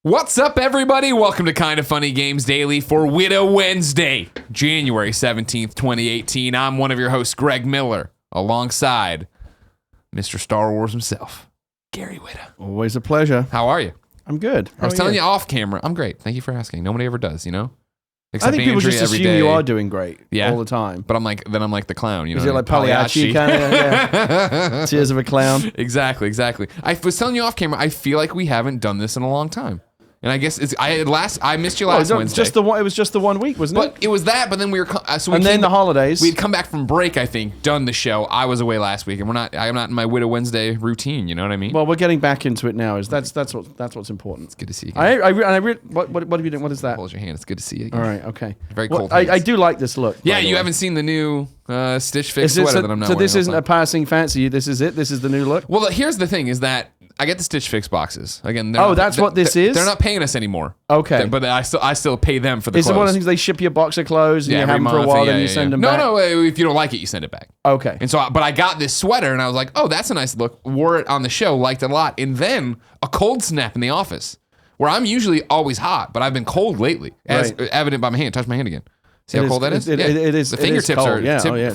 What's up, everybody? Welcome to Kinda Funny Games Daily for Whitta Wednesday, January 17th, 2018. I'm one of your hosts, Greg Miller, alongside Mr. Star Wars himself, Gary Whitta. Always a pleasure. How are you? I'm good. I was telling you off camera. I'm great. Thank you for asking. Nobody ever does, you know? I think people just assume you are doing great all the time. But I'm like the clown, you know? Is it like Pagliacci kind of? Yeah. Tears of a clown. Exactly. I was telling you off camera, I feel like we haven't done this in a long time. And I guess I missed you last Wednesday. It was just the 1 week, wasn't it? But it was that. But then then the holidays. We'd come back from break. I think done the show. I was away last week, and I'm not in my Whitta Wednesday routine. You know what I mean? Well, we're getting back into it now. That's what's important. It's good to see you. What have you done? What is that? Hold your hand. It's good to see you again. All right. Okay. Very cold. I do like this look. Yeah, you haven't seen the new Stitch Fix sweater that I'm not wearing. So this isn't a passing fancy. This is it. This is the new look. Well, here's the thing: is that I get the Stitch Fix boxes again. That's what this is. They're not paying us anymore. Okay, but I still pay them for the clothes. Is it one of the things they ship you a box of clothes and you have them for a while, then you send them back? No. If you don't like it, you send it back. Okay. And so, but I got this sweater and I was like, oh, that's a nice look. Wore it on the show, liked it a lot, and then a cold snap in the office, where I'm usually always hot, but I've been cold lately, as evident by my hand. Touch my hand again. See how cold that is? It is. The fingertips are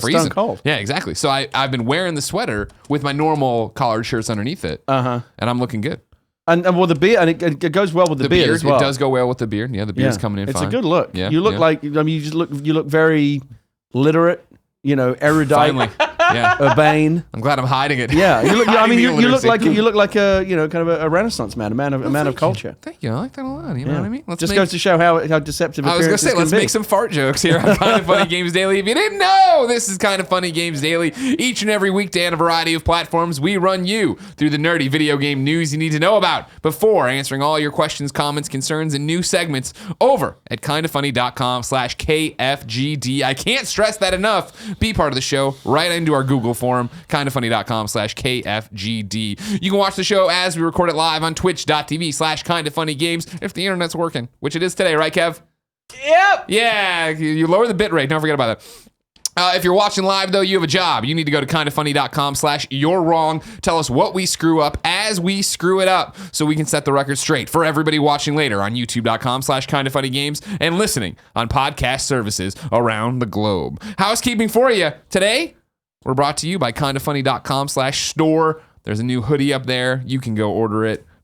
freezing. Stone cold. Yeah, exactly. So I've been wearing the sweater with my normal collared shirts underneath it, and I'm looking good. And well, the beard, and it goes well with the beard as well. It does go well with the beard. Yeah, the beard's coming in fine. It's a good look. Yeah, you look like, you look very literate, erudite. Finally. Yeah. Urbane. I'm glad I'm hiding it. Yeah, you look like a kind of a Renaissance man, a man of culture. Thank you. I like that a lot. You know what I mean? Just goes to show how deceptive. I was gonna say, let's make some fart jokes here on Kinda Funny Games Daily. If you didn't know, this is Kinda Funny Games Daily. Each and every weekday on a variety of platforms, we run you through the nerdy video game news you need to know about before answering all your questions, comments, concerns, and new segments over at kindafunny.com/KFGD. I can't stress that enough. Be part of the show right into our Google form, kindafunny.com/KFGD. You can watch the show as we record it live on twitch.tv/kindafunnygames if the internet's working, which it is today, right, Kev? Yep. Yeah, you lower the bit rate. Don't forget about that. If you're watching live, though, you have a job. You need to go to kindafunny.com/you'rewrong. Tell us what we screw up as we screw it up so we can set the record straight for everybody watching later on youtube.com/kindafunnygames and listening on podcast services around the globe. Housekeeping for you today. We're brought to you by kindafunny.com/store. There's a new hoodie up there. You can go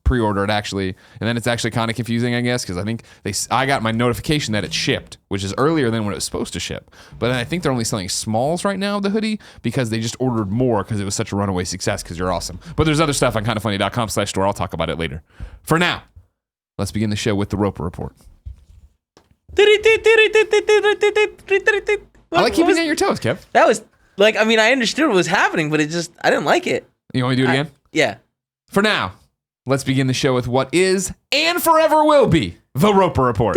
pre-order it actually. And then it's actually kind of confusing, I guess, because I think I got my notification that it shipped, which is earlier than when it was supposed to ship. But then I think they're only selling smalls right now of the hoodie because they just ordered more because it was such a runaway success because you're awesome. But there's other stuff on kindafunny.com/store. I'll talk about it later. For now, let's begin the show with the Roper Report. I like keeping you on your toes, Kev. That was... I understood what was happening, but I didn't like it. You want me to do it again? Yeah. For now, let's begin the show with what is and forever will be the Roper Report.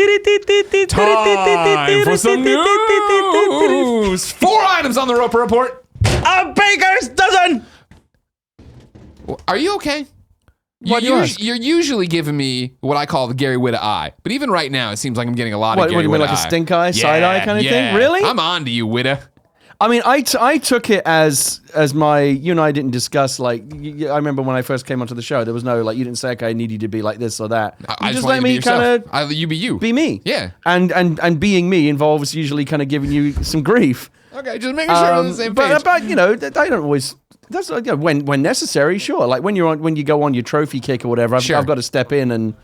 Time for some news. 4 items on the Roper Report. A baker's dozen. Are you okay? You're usually giving me what I call the Gary Whitta eye, but even right now, it seems like I'm getting a lot of Gary Whitta eye. Like a stink eye, side eye kind of thing? Really? I'm on to you, Whitta. I mean, I took it as my, you and I didn't discuss, I remember when I first came onto the show, there was no, you didn't say, okay, I need you to be like this or that. I just let me kind of... You be you. Be me. Yeah. And being me involves usually kind of giving you some grief. Okay, just making sure we're on the same page. But I don't always... That's when necessary, sure. Like when you go on your trophy kick or whatever, I've got to step in and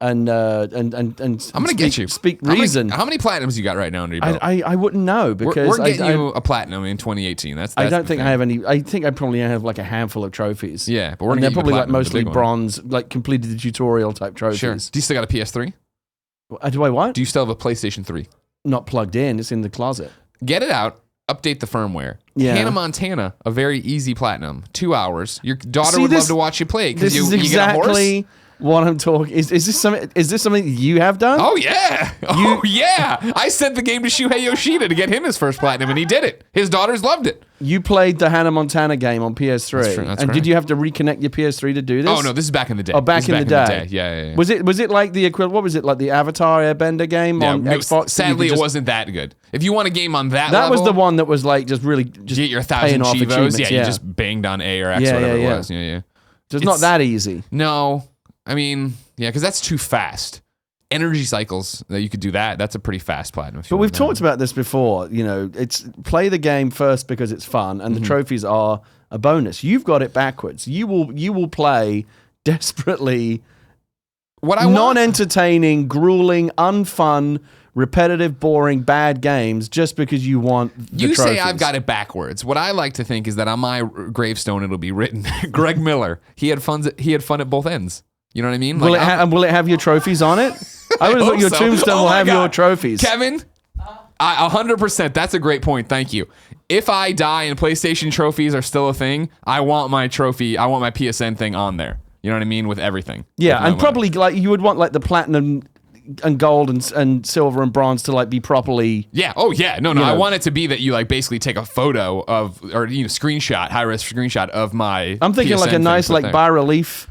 I'm gonna get you. Speak reason. How many platinums you got right now, Andrea? I wouldn't know because we're getting you a platinum in 2018. That's I don't think I have any. I think I probably have like a handful of trophies. Yeah, but they're probably like mostly bronze, like completed the tutorial type trophies. Sure. Do you still got a PS3? Do I what? Do you still have a PlayStation 3? Not plugged in. It's in the closet. Get it out. Update the firmware. Yeah. Hannah Montana, a very easy platinum. 2 hours. Your daughter would love to watch you play because you get a horse. What I'm talking is this something you have done? Oh yeah, yeah! I sent the game to Shuhei Yoshida to get him his first platinum, and he did it. His daughters loved it. You played the Hannah Montana game on PS3, that's correct. Did you have to reconnect your PS3 to do this? Oh no, this is back in the day. Oh, back in the day. Yeah. Was it like the equivalent? What was it like the Avatar Airbender game on Xbox? Sadly, it wasn't that good. If you want a game on that level, was the one that was like just really just get your 1,000 Chivos. Yeah, you just banged on A or X or whatever it was. Yeah. It's not that easy. No. I mean, Yeah, because that's too fast. Energy cycles, you could do that. That's a pretty fast platinum. But we've talked about this before. You know, it's play the game first because it's fun, and the trophies are a bonus. You've got it backwards. You will play desperately non-entertaining, grueling, unfun, repetitive, boring, bad games just because you want the You trophies. say I've got it backwards. What I like to think is that on my gravestone it'll be written, Greg Miller. He had fun at both ends. You know what I mean? Will it have your trophies on it? I would have thought your tombstone will have your trophies. Kevin, 100%. That's a great point. Thank you. If I die and PlayStation trophies are still a thing, I want my trophy. I want my PSN thing on there. You know what I mean? With everything. Yeah, and probably like you would want like the platinum and gold and silver and bronze to like be properly. Yeah. Oh yeah. No. I want it to be that you like basically take a photo of or screenshot, high res screenshot of my. I'm thinking PSN like a nice like bas relief.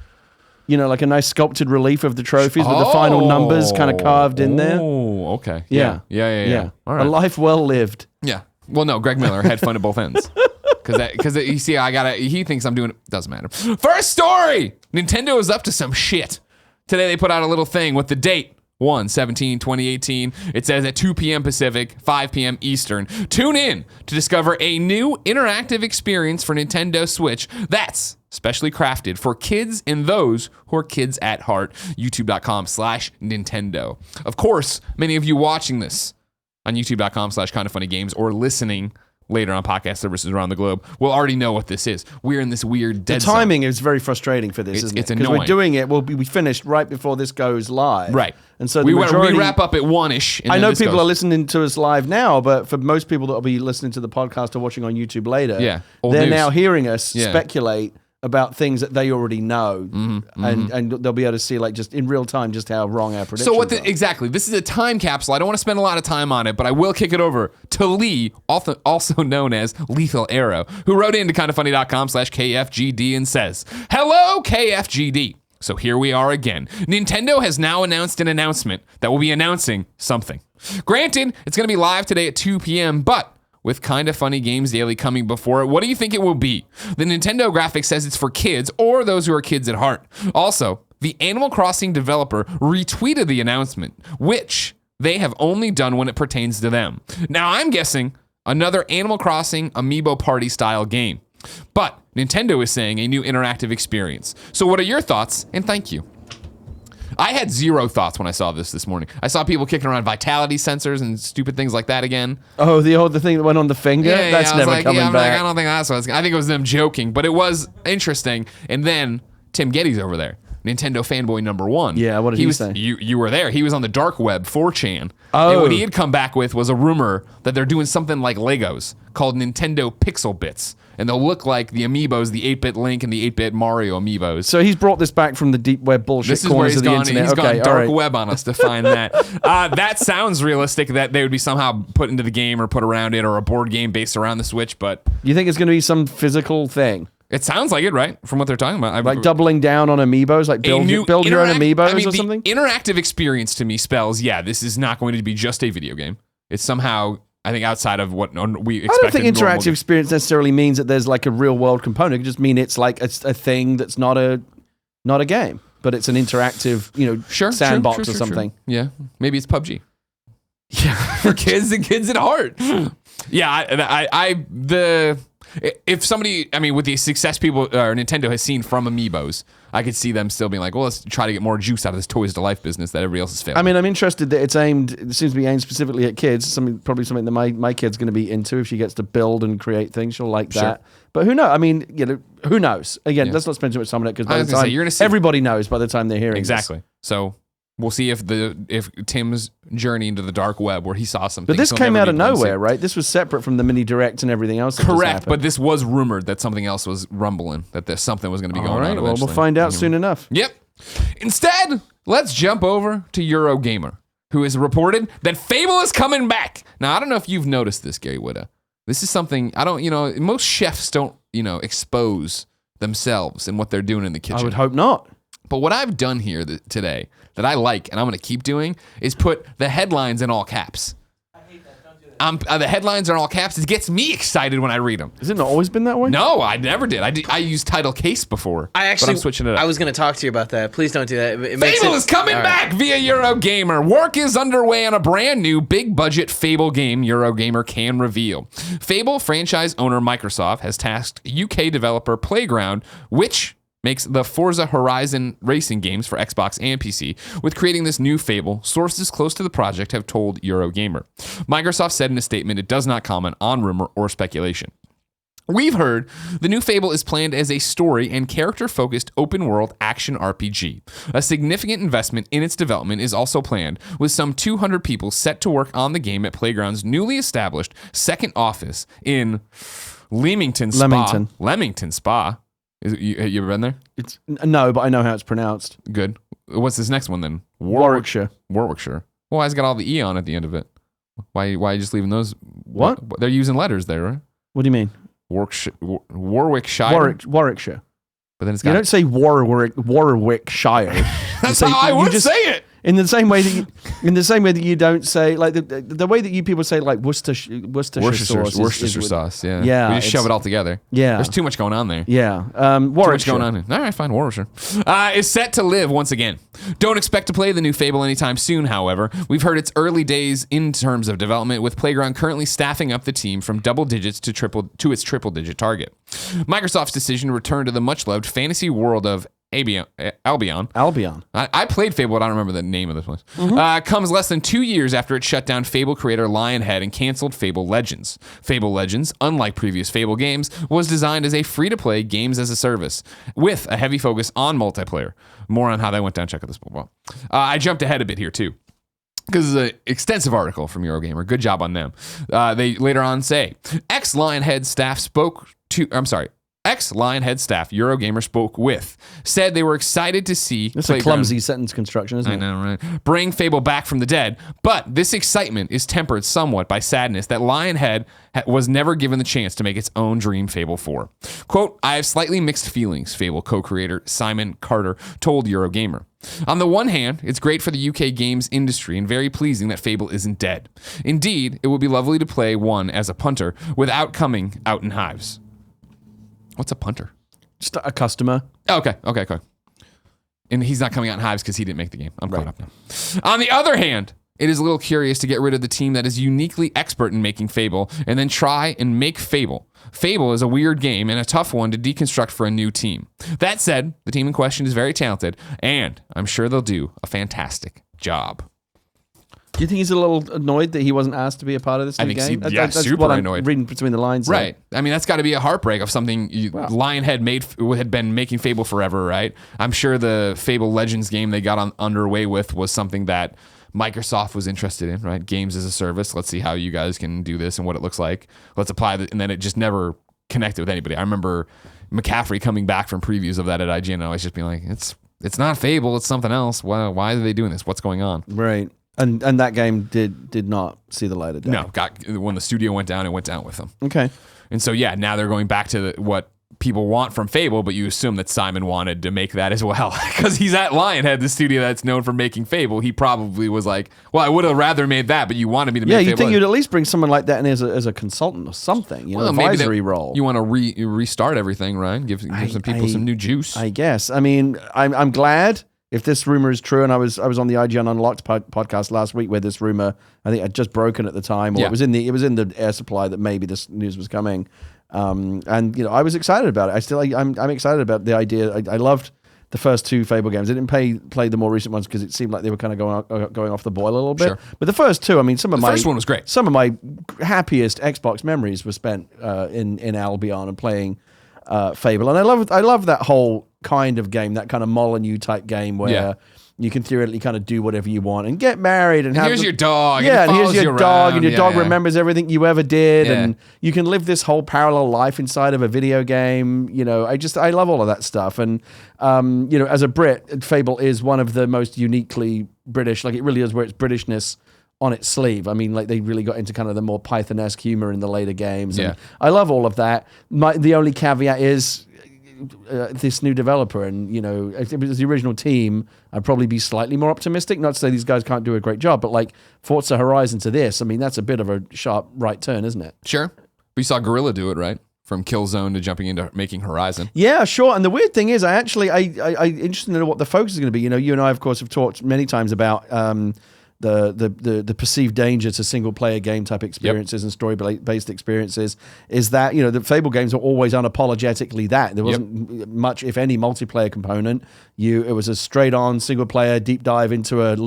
You know, like a nice sculpted relief of the trophies with the final numbers kind of carved in there. Oh, okay. Yeah. All right. A life well lived. Yeah. Well, no, Greg Miller had fun at both ends. Because you see, he thinks I'm doing it. Doesn't matter. First story. Nintendo is up to some shit. Today they put out a little thing with the date. 1/17/2018. It says at 2 p.m. Pacific, 5 p.m. Eastern. Tune in to discover a new interactive experience for Nintendo Switch that's specially crafted for kids and those who are kids at heart. YouTube.com/Nintendo. Of course, many of you watching this on YouTube.com/KindaFunnyGames or listening later on podcast services around the globe will already know what this is. We're in this weird dead zone. The timing is very frustrating for this, isn't it? It's annoying. Because we're doing it, we finished right before this goes live. Right. And so we wrap up at 1-ish. I know people are listening to us live now, but for most people that will be listening to the podcast or watching on YouTube later, they're now hearing us speculate about things that they already know, and they'll be able to see, like, just in real time, just how wrong our predictions are. Exactly. This is a time capsule. I don't want to spend a lot of time on it, but I will kick it over to Lee, also known as Lethal Arrow, who wrote into kindafunny.com/KFGD and says, "Hello, KFGD. So here we are again. Nintendo has now announced an announcement that will be announcing something. Granted, it's going to be live today at 2 p.m., but with Kinda Funny Games Daily coming before it, what do you think it will be? The Nintendo graphic says it's for kids or those who are kids at heart. Also, the Animal Crossing developer retweeted the announcement, which they have only done when it pertains to them. Now, I'm guessing another Animal Crossing Amiibo Party style game. But Nintendo is saying a new interactive experience. So what are your thoughts? And thank you. I had zero thoughts when I saw this morning. I saw people kicking around vitality sensors and stupid things like that again. Oh, the thing that went on the finger? Yeah, that's never coming back. I don't think that's what I think it was them joking, but it was interesting. And then Tim Gettys over there, Nintendo fanboy number one. Yeah, what did he say? You were there. He was on the dark web, 4chan. Oh. And what he had come back with was a rumor that they're doing something like Legos called Nintendo Pixel Bits. And they'll look like the amiibos, the 8-bit Link and the 8-bit Mario amiibos. So he's brought this back from the deep web bullshit corners of the internet. He's gone dark web on us to find that. That sounds realistic that they would be somehow put into the game or put around it or a board game based around the Switch, but... You think it's going to be some physical thing? It sounds like it, right? From what they're talking about. Like doubling down on amiibos? Like build your own amiibos or something? Interactive experience to me spells, this is not going to be just a video game. It's somehow... I think outside of what we expect. I don't think interactive experience necessarily means that there's like a real world component. It could just mean it's like a thing that's not a game, but it's an interactive, sandbox or something. Sure. Yeah, maybe it's PUBG. Yeah, for kids and kids at heart. Yeah, if somebody, with the success people or Nintendo has seen from amiibos, I could see them still being like, well, let's try to get more juice out of this toys to life business that everybody else is failing. I'm interested that it seems to be aimed specifically at kids. Probably something that my kid's going to be into. If she gets to build and create things, she'll like that. But who knows? Who knows? Again, let's not spend too much time on it because by the time everybody knows by the time they're hearing exactly. This. So we'll see if Tim's journey into the dark web where he saw something. But this came out of nowhere, right? This was separate from the mini direct and everything else. Correct, but this was rumored that something else was rumbling, that something was going to be going on eventually. Well, we'll find out soon enough. Yep. Instead, let's jump over to Eurogamer, who has reported that Fable is coming back. Now, I don't know if you've noticed this, Gary Whitta. This is something most chefs don't, expose themselves and what they're doing in the kitchen. I would hope not. But what I've done here today that I like and I'm going to keep doing is put the headlines in all caps. I hate that. Don't do that. The headlines are in all caps. It gets me excited when I read them. Has it not always been that way? No, I never did. I used title case before. But I'm switching it up. I was going to talk to you about that. Please don't do that. Fable is coming back via Eurogamer. Work is underway on a brand new big budget Fable game Eurogamer can reveal. Fable franchise owner Microsoft has tasked UK developer Playground, which makes the Forza Horizon racing games for Xbox and PC, with creating this new Fable. Sources close to the project have told Eurogamer. Microsoft said in a statement it does not comment on rumor or speculation. We've heard the new Fable is planned as a story and character-focused open-world action RPG. A significant investment in its development is also planned, with some 200 people set to work on the game at Playground's newly established second office in Leamington Spa. You ever been there? No, but I know how it's pronounced. Good. What's this next one then? Warwickshire. Well, it's got all the E on at the end of it. Why are you just leaving those? What? They're using letters there, right? What do you mean? Warwickshire. Warwickshire. But then it's got. You don't say Warwickshire. That's how I would say it. In the same way that you don't say like the way that you people say like Worcestershire sauce. Yeah. Yeah. We just shove it all together. Yeah. There's too much going on there. Yeah. Too much going on. All right, fine. Warwickshire is set to live once again. Don't expect to play the new Fable anytime soon. However, we've heard it's early days in terms of development, with Playground currently staffing up the team from double digits to its triple digit target. Microsoft's decision to return to the much loved fantasy world of Albion. I played Fable, but I don't remember the name of this place. Comes less than 2 years after it shut down Fable creator Lionhead and canceled Fable Legends. Fable Legends, unlike previous Fable games, was designed as a free-to-play games as a service with a heavy focus on multiplayer. More on how that went down. Check out this. Well, I jumped ahead a bit here too, because it's an extensive article from Eurogamer. Good job on them. They later on say ex-Lionhead staff Eurogamer spoke with, said they were excited to see. That's a clumsy sentence construction, isn't it? I know, right? Bring Fable back from the dead. But this excitement is tempered somewhat by sadness that Lionhead was never given the chance to make its own dream Fable 4. Quote, I have slightly mixed feelings, Fable co-creator Simon Carter told Eurogamer. On the one hand, it's great for the UK games industry and very pleasing that Fable isn't dead. Indeed, it would be lovely to play one as a punter without coming out in hives. What's a punter? Just a customer. Okay. And he's not coming out in hives because he didn't make the game. I'm caught up now. On the other hand, it is a little curious to get rid of the team that is uniquely expert in making Fable and then try and make Fable. Fable is a weird game and a tough one to deconstruct for a new team. That said, the team in question is very talented, and I'm sure they'll do a fantastic job. Do you think he's a little annoyed that he wasn't asked to be a part of this new game? That's super what annoyed. I'm reading between the lines. Right. I mean, that's got to be a heartbreak of something Lionhead had been making Fable forever, right? I'm sure the Fable Legends game they got underway with was something that Microsoft was interested in, right? Games as a service. Let's see how you guys can do this and what it looks like. Let's apply it. And then it just never connected with anybody. I remember McCaffrey coming back from previews of that at IGN and I was just being like, it's not Fable, it's something else. Why are they doing this? What's going on? Right. And that game did not see the light of day. No, when the studio went down, it went down with them. Okay. And so, now they're going back to what people want from Fable, but you assume that Simon wanted to make that as well. Because he's at Lionhead, the studio that's known for making Fable. He probably was like, well, I would have rather made that, but you wanted me to make Fable. Yeah, you think you'd at least bring someone like that in as a consultant or something, advisory role. You want to restart everything, right? Give some people some new juice. I guess. I mean, I'm glad. If this rumor is true, and I was on the IGN Unlocked podcast last week where this rumor, I think, had just broken at the time, or it was in the air supply that maybe this news was coming, and I was excited about it. I'm excited about the idea. I loved the first two Fable games. I didn't play the more recent ones because it seemed like they were kind of going off the boil a little bit. Sure. But the first two, I mean, the first one was great. Some of my happiest Xbox memories were spent in Albion and playing Fable, and I love that whole kind of game, that kind of Molyneux type game where you can theoretically kind of do whatever you want and get married and here's your dog. And here's your dog, and your dog remembers everything you ever did, and you can live this whole parallel life inside of a video game. I love all of that stuff, and as a Brit, Fable is one of the most uniquely British. Like, it really is where it's Britishness on its sleeve. I mean, like, they really got into kind of the more Python-esque humor in the later games. And I love all of that. The only caveat is, this new developer, and if it was the original team, I'd probably be slightly more optimistic. Not to say these guys can't do a great job, but like Forza Horizon to this, I mean, that's a bit of a sharp right turn, isn't it? Sure. We saw Guerrilla do it, right? From Killzone to jumping into making Horizon. Yeah, sure. And the weird thing is, I interested to know what the focus is going to be. You and I, of course, have talked many times about the perceived danger to single player game type experiences and story based experiences. Is that the Fable games are always unapologetically that there wasn't much, if any, multiplayer component. It was a straight on single player deep dive into a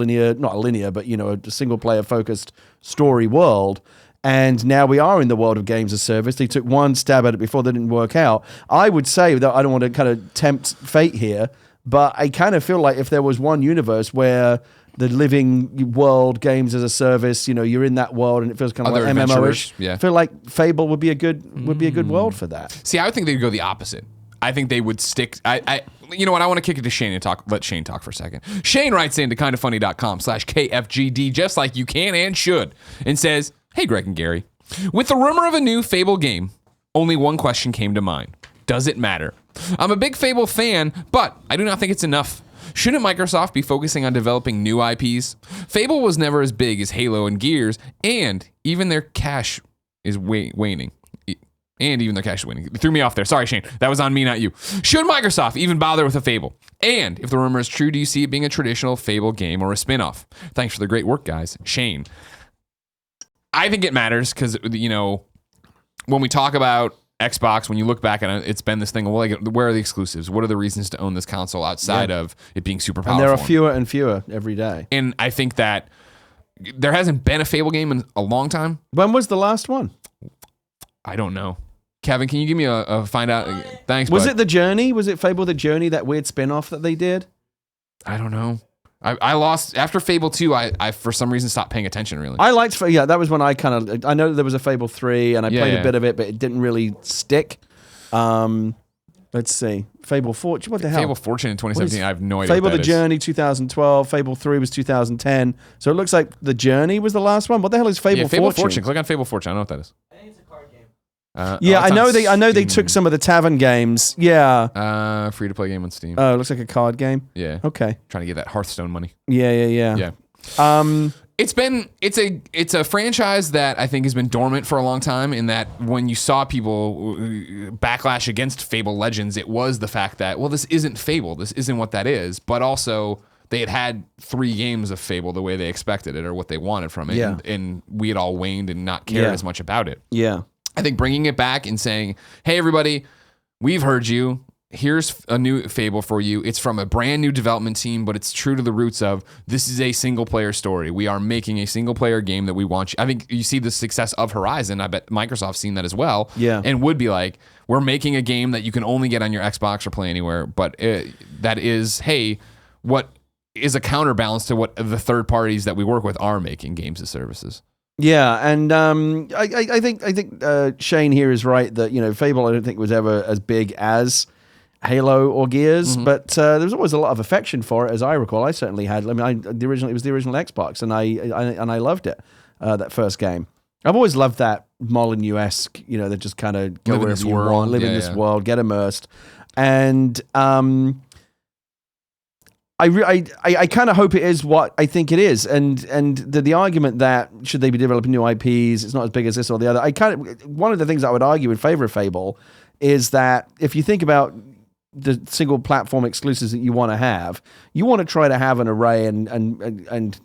single player focused story world. And now we are in the world of games as service. They took one stab at it before, they didn't work out. I would say that I don't want to kind of tempt fate here, but I kind of feel like if there was one universe where the living world games as a service, you're in that world and it feels kind of like MMO-ish. Yeah. I feel like Fable would be a good world for that. See, I would think they'd go the opposite. I think they would stick. You know what? I want to kick it to Shane and let Shane talk for a second. Shane writes into kindafunny.com/KFGD, just like you can and should, and says, "Hey, Greg and Gary, with the rumor of a new Fable game, only one question came to mind. Does it matter? I'm a big Fable fan, but I do not think it's enough. Shouldn't Microsoft be focusing on developing new IPs? Fable was never as big as Halo and Gears, and even their cash is waning. It threw me off there. Sorry, Shane. That was on me, not you. Should Microsoft even bother with a Fable? And if the rumor is true, do you see it being a traditional Fable game or a spin-off? Thanks for the great work, guys. Shane." I think it matters because, when we talk about Xbox, when you look back at it, it's been this thing, well, like, where are the exclusives? What are the reasons to own this console outside of it being super powerful? And there are fewer and fewer every day. And I think that there hasn't been a Fable game in a long time. When was the last one? I don't know. Kevin, can you give me a find out? Thanks, Was bud. it The Journey? Was it Fable The Journey, that weird spin-off that they did? I don't know. I lost after Fable 2. I for some reason stopped paying attention. Really, I liked. That was when I know there was a Fable 3, and I played a bit of it, but it didn't really stick. Let's see, Fable Fortune. What the hell? Fable Fortune in 2017. I have no idea. Fable what that The is. Journey 2012. Fable 3 was 2010. So it looks like The Journey was the last one. What the hell is Fable Fortune? Fable Fortune. Click on Fable Fortune. I know what that is. I think it's a card game. I know they took some of the tavern games. Yeah. Free to play game on Steam. Oh, it looks like a card game. Yeah. Okay. Trying to get that Hearthstone money. Yeah. It's a franchise that I think has been dormant for a long time, in that when you saw people backlash against Fable Legends, it was the fact that, well, this isn't Fable. This isn't what that is. But also they had 3 games of Fable the way they expected it or what they wanted from it. Yeah. And we had all waned and not cared as much about it. Yeah. I think bringing it back and saying, hey, everybody, we've heard you. Here's a new Fable for you. It's from a brand new development team, but it's true to the roots of, this is a single player story. We are making a single player game that we want you. I think you see the success of Horizon. I bet Microsoft's seen that as well. Yeah. And would be like, we're making a game that you can only get on your Xbox or play anywhere. But that is, hey, what is a counterbalance to what the third parties that we work with are making games as services. Yeah, and I think Shane here is right that Fable I don't think was ever as big as Halo or Gears, but there was always a lot of affection for it, as I recall. I certainly had. I mean, it was the original Xbox, and I loved it. That first game. I've always loved that Molyneux-esque, that just kind of go wherever you want, live in this world, get immersed, and I kind of hope it is what I think it is, and the argument that should they be developing new IPs, it's not as big as this or the other. One of the things I would argue in favor of Fable is that if you think about the single platform exclusives that you want to try to have an array and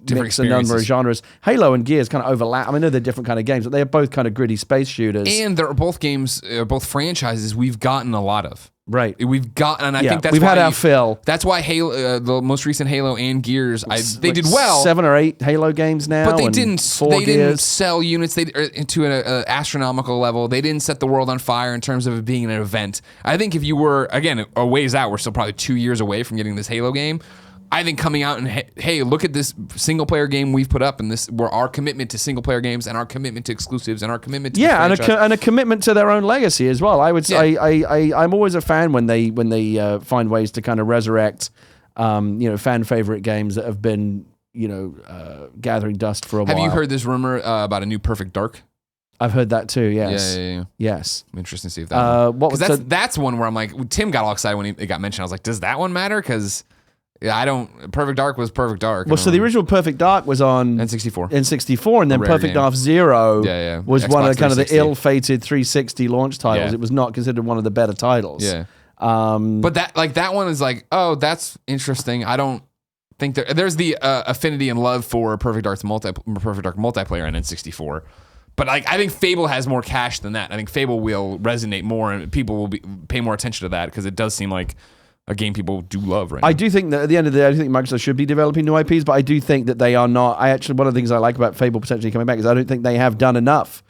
mix a number of genres. Halo and Gears kind of overlap. I mean, they're different kind of games, but they're both kind of gritty space shooters. And they're both games, both franchises we've gotten a lot of. Right. We've gotten, and I think that's we've why had our fill. That's why Halo, the most recent Halo and Gears, they did well. 7 or 8 Halo games now, but they and didn't. 4 They Gears. didn't sell units to an astronomical level. They didn't set the world on fire in terms of it being an event. I think if you were, again, a ways out, we're still probably 2 years away from getting this Halo game. I think coming out and, hey, look at this single player game we've put up, and this where our commitment to single player games and our commitment to exclusives and our commitment to and a commitment to their own legacy as well. I would say I'm always a fan when they find ways to kind of resurrect fan favorite games that have been gathering dust for a while. Have you heard this rumor about a new Perfect Dark? I've heard that too. Yes. Yeah. Yes. Interesting to see if that. Because that's one where I'm like, Tim got all excited when it got mentioned. I was like, does that one matter? Because I don't. Perfect Dark was Perfect Dark. Well, so the original Perfect Dark was on N64, and then Perfect Dark Zero was Xbox one of the kind of the 360. ill-fated 360 launch titles. It was not considered one of the better titles. Yeah. But that one is like, oh, that's interesting. I don't think there's the affinity and love for Perfect Dark multiplayer on N64. But like, I think Fable has more cash than that. I think Fable will resonate more, and people will pay more attention to that because it does seem like a game people do love right now. I do think that at the end of the day, I do think Microsoft should be developing new IPs, but I do think that they are not. One of the things I like about Fable potentially coming back is I don't think they have done enough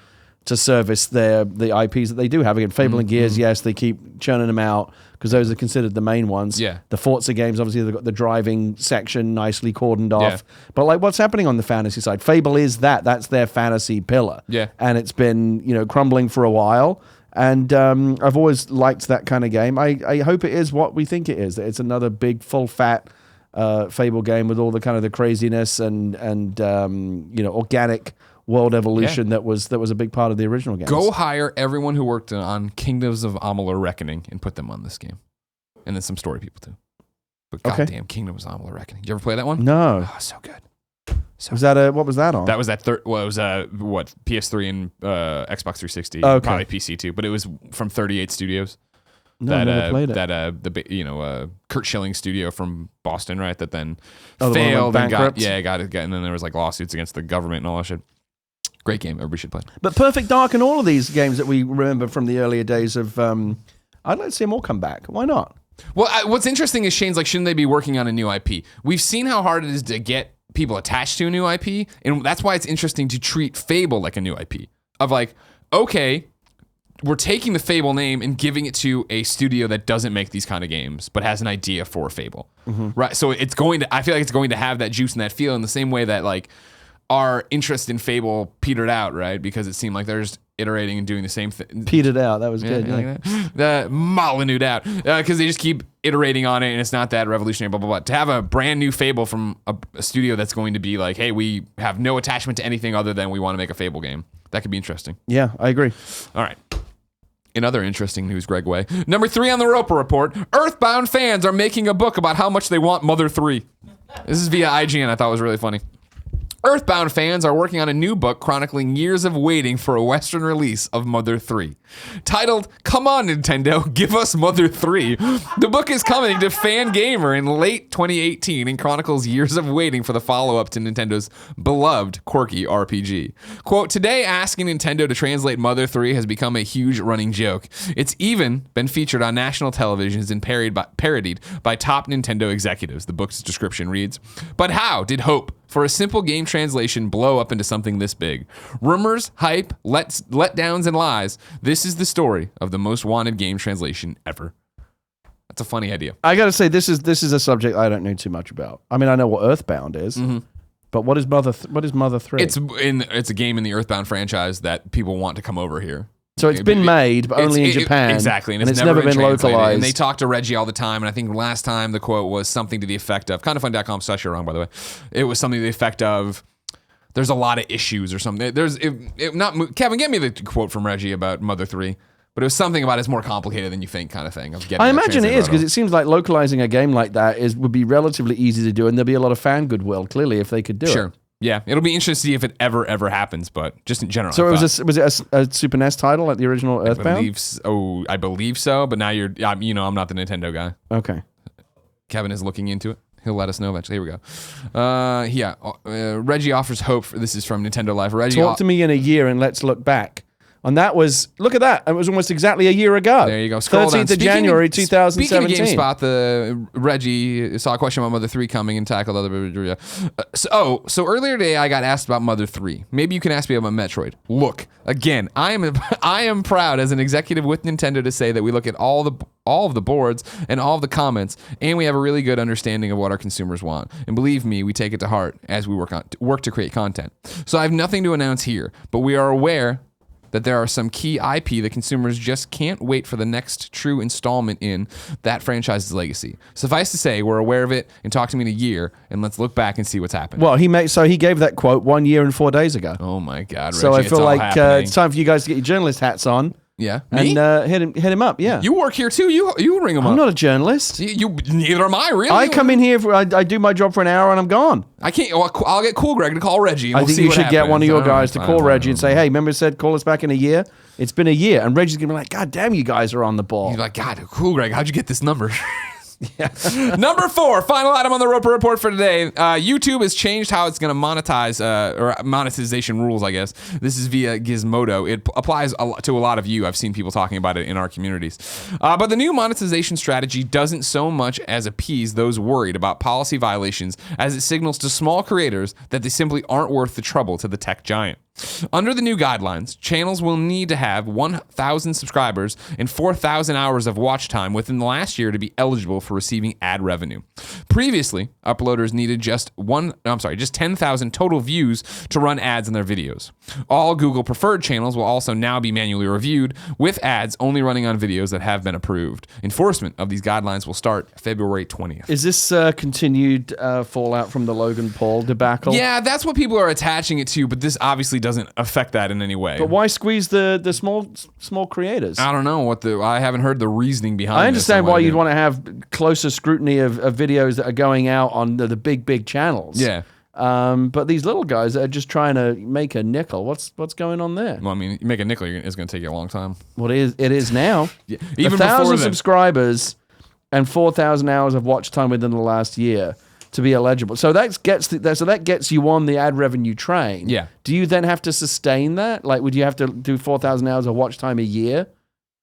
to service the IPs that they do have. Again, Fable and Gears, yes, they keep churning them out because those are considered the main ones. Yeah. The Forza games, obviously, they've got the driving section nicely cordoned off. Yeah. But like, what's happening on the fantasy side? Fable is that. That's their fantasy pillar. Yeah. And it's been, crumbling for a while. And I've always liked that kind of game. I hope it is what we think it is. That it's another big, full, fat Fable game with all the kind of the craziness and organic world evolution that was a big part of the original game. Go hire everyone who worked on Kingdoms of Amalur Reckoning and put them on this game. And then some story people too. But goddamn, Kingdoms of Amalur Reckoning. Did you ever play that one? No. Oh, so good. Was that what was that on? That was that third. Well, it was PS3 and Xbox 360. Okay. Probably PC too. But it was from 38 Studios. No, I never played it. That Kurt Schilling studio from Boston, right? That then failed and got it, and then there was like lawsuits against the government and all that shit. Great game. Everybody should play. But Perfect Dark and all of these games that we remember from the earlier days of, I'd like to see them all come back. Why not? Well, what's interesting is Shane's like, shouldn't they be working on a new IP? We've seen how hard it is to get people attached to a new IP, and that's why it's interesting to treat Fable like a new IP. Of like, okay, we're taking the Fable name and giving it to a studio that doesn't make these kind of games, but has an idea for Fable, right? So I feel like it's going to have that juice and that feel in the same way that like our interest in Fable petered out, right? Because it seemed like they're just iterating and doing the same thing. Petered out, that was good. Like Molyneux out, because they just keep iterating on it, and it's not that revolutionary. Blah blah blah. To have a brand new Fable from a studio that's going to be like, hey, we have no attachment to anything other than we want to make a Fable game. That could be interesting. Yeah, I agree. All right. In other interesting news, Greg Way. Number 3 on the Roper Report, Earthbound fans are making a book about how much they want Mother 3. This is via IGN. I thought it was really funny. Earthbound fans are working on a new book chronicling years of waiting for a Western release of Mother 3. Titled, Come On Nintendo, Give Us Mother 3. The book is coming to Fangamer in late 2018 and chronicles years of waiting for the follow-up to Nintendo's beloved quirky RPG. Quote, today asking Nintendo to translate Mother 3 has become a huge running joke. It's even been featured on national televisions and parodied by top Nintendo executives, the book's description reads. But how did hope for a simple game translation blow up into something this big? Rumors, hype, letdowns, and lies. This is the story of the most wanted game translation ever. That's a funny idea. I gotta say, this is a subject I don't know too much about. I mean, I know what Earthbound is, but what is Mother 3? It's a game in the Earthbound franchise that people want to come over here. So it's been made, but only in Japan. Exactly. And it's never been localized. And they talk to Reggie all the time. And I think last time the quote was something to the effect of, kindoffunny.com / you're wrong, by the way. It was something to the effect of, there's a lot of issues or something. Kevin, get me the quote from Reggie about Mother 3. But it was something about it's more complicated than you think kind of thing. I imagine it is, because it seems like localizing a game like that would be relatively easy to do. And there'd be a lot of fan goodwill, clearly, if they could do it. Sure. Yeah, it'll be interesting to see if it ever happens, but just in general. So was it a Super NES title like the original Earthbound? I believe so, but now I'm not the Nintendo guy. Okay. Kevin is looking into it. He'll let us know eventually. Here we go. Reggie offers hope. This is from Nintendo Life. Reggie, talk to me in a year and let's look back. And that was, look at that. It was almost exactly a year ago. There you go. Scroll 13th of January, 2017. Speaking of GameSpot, the Reggie saw a question about Mother 3 coming and tackled other... So earlier today, I got asked about Mother 3. Maybe you can ask me about Metroid. Look, again, I am proud as an executive with Nintendo to say that we look at all of the boards and all of the comments, and we have a really good understanding of what our consumers want. And believe me, we take it to heart as we work to create content. So I have nothing to announce here, but we are aware that there are some key IP that consumers just can't wait for the next true installment in that franchise's legacy. Suffice to say, we're aware of it, and talk to me in a year, and let's look back and see what's happened. Well, he gave that quote 1 year and 4 days ago. Oh my God, Reggie, so I feel like it's time for you guys to get your journalist hats on. Yeah, and hit him up. Yeah, you work here too. You ring him up. I'm not a journalist. You neither am I. Really, I come in here. I do my job for an hour and I'm gone. I can't. Well, I'll get Cool Greg to call Reggie. And I think you should get one of your guys to call Reggie and say, "Hey, remember, said call us back in a year. It's been a year." And Reggie's gonna be like, "God damn, you guys are on the ball." He's like, "God, Cool Greg, how'd you get this number?" Yeah. Number 4, final item on the Roper Report for today. YouTube has changed how it's going to monetize, or monetization rules, I guess. This is via Gizmodo. It applies to a lot of you. I've seen people talking about it in our communities. But the new monetization strategy doesn't so much as appease those worried about policy violations as it signals to small creators that they simply aren't worth the trouble to the tech giant. Under the new guidelines, channels will need to have 1,000 subscribers and 4,000 hours of watch time within the last year to be eligible for receiving ad revenue. Previously, uploaders needed just 10,000 total views to run ads in their videos. All Google preferred channels will also now be manually reviewed, with ads only running on videos that have been approved. Enforcement of these guidelines will start February 20th. Is this continued fallout from the Logan Paul debacle? Yeah, that's what people are attaching it to, but this obviously doesn't affect that in any way. But why squeeze the small creators? I don't know I haven't heard the reasoning behind. I understand why you'd want to have closer scrutiny of videos that are going out on the big channels. Yeah. But these little guys that are just trying to make a nickel. What's going on there? Well, I mean, you make a nickel, it's going to take you a long time. Well, it is now. Yeah. Even 1,000 subscribers and 4,000 hours of watch time within the last year to be eligible. So that gets you on the ad revenue train. Yeah. Do you then have to sustain that? Like, would you have to do 4,000 hours of watch time a year,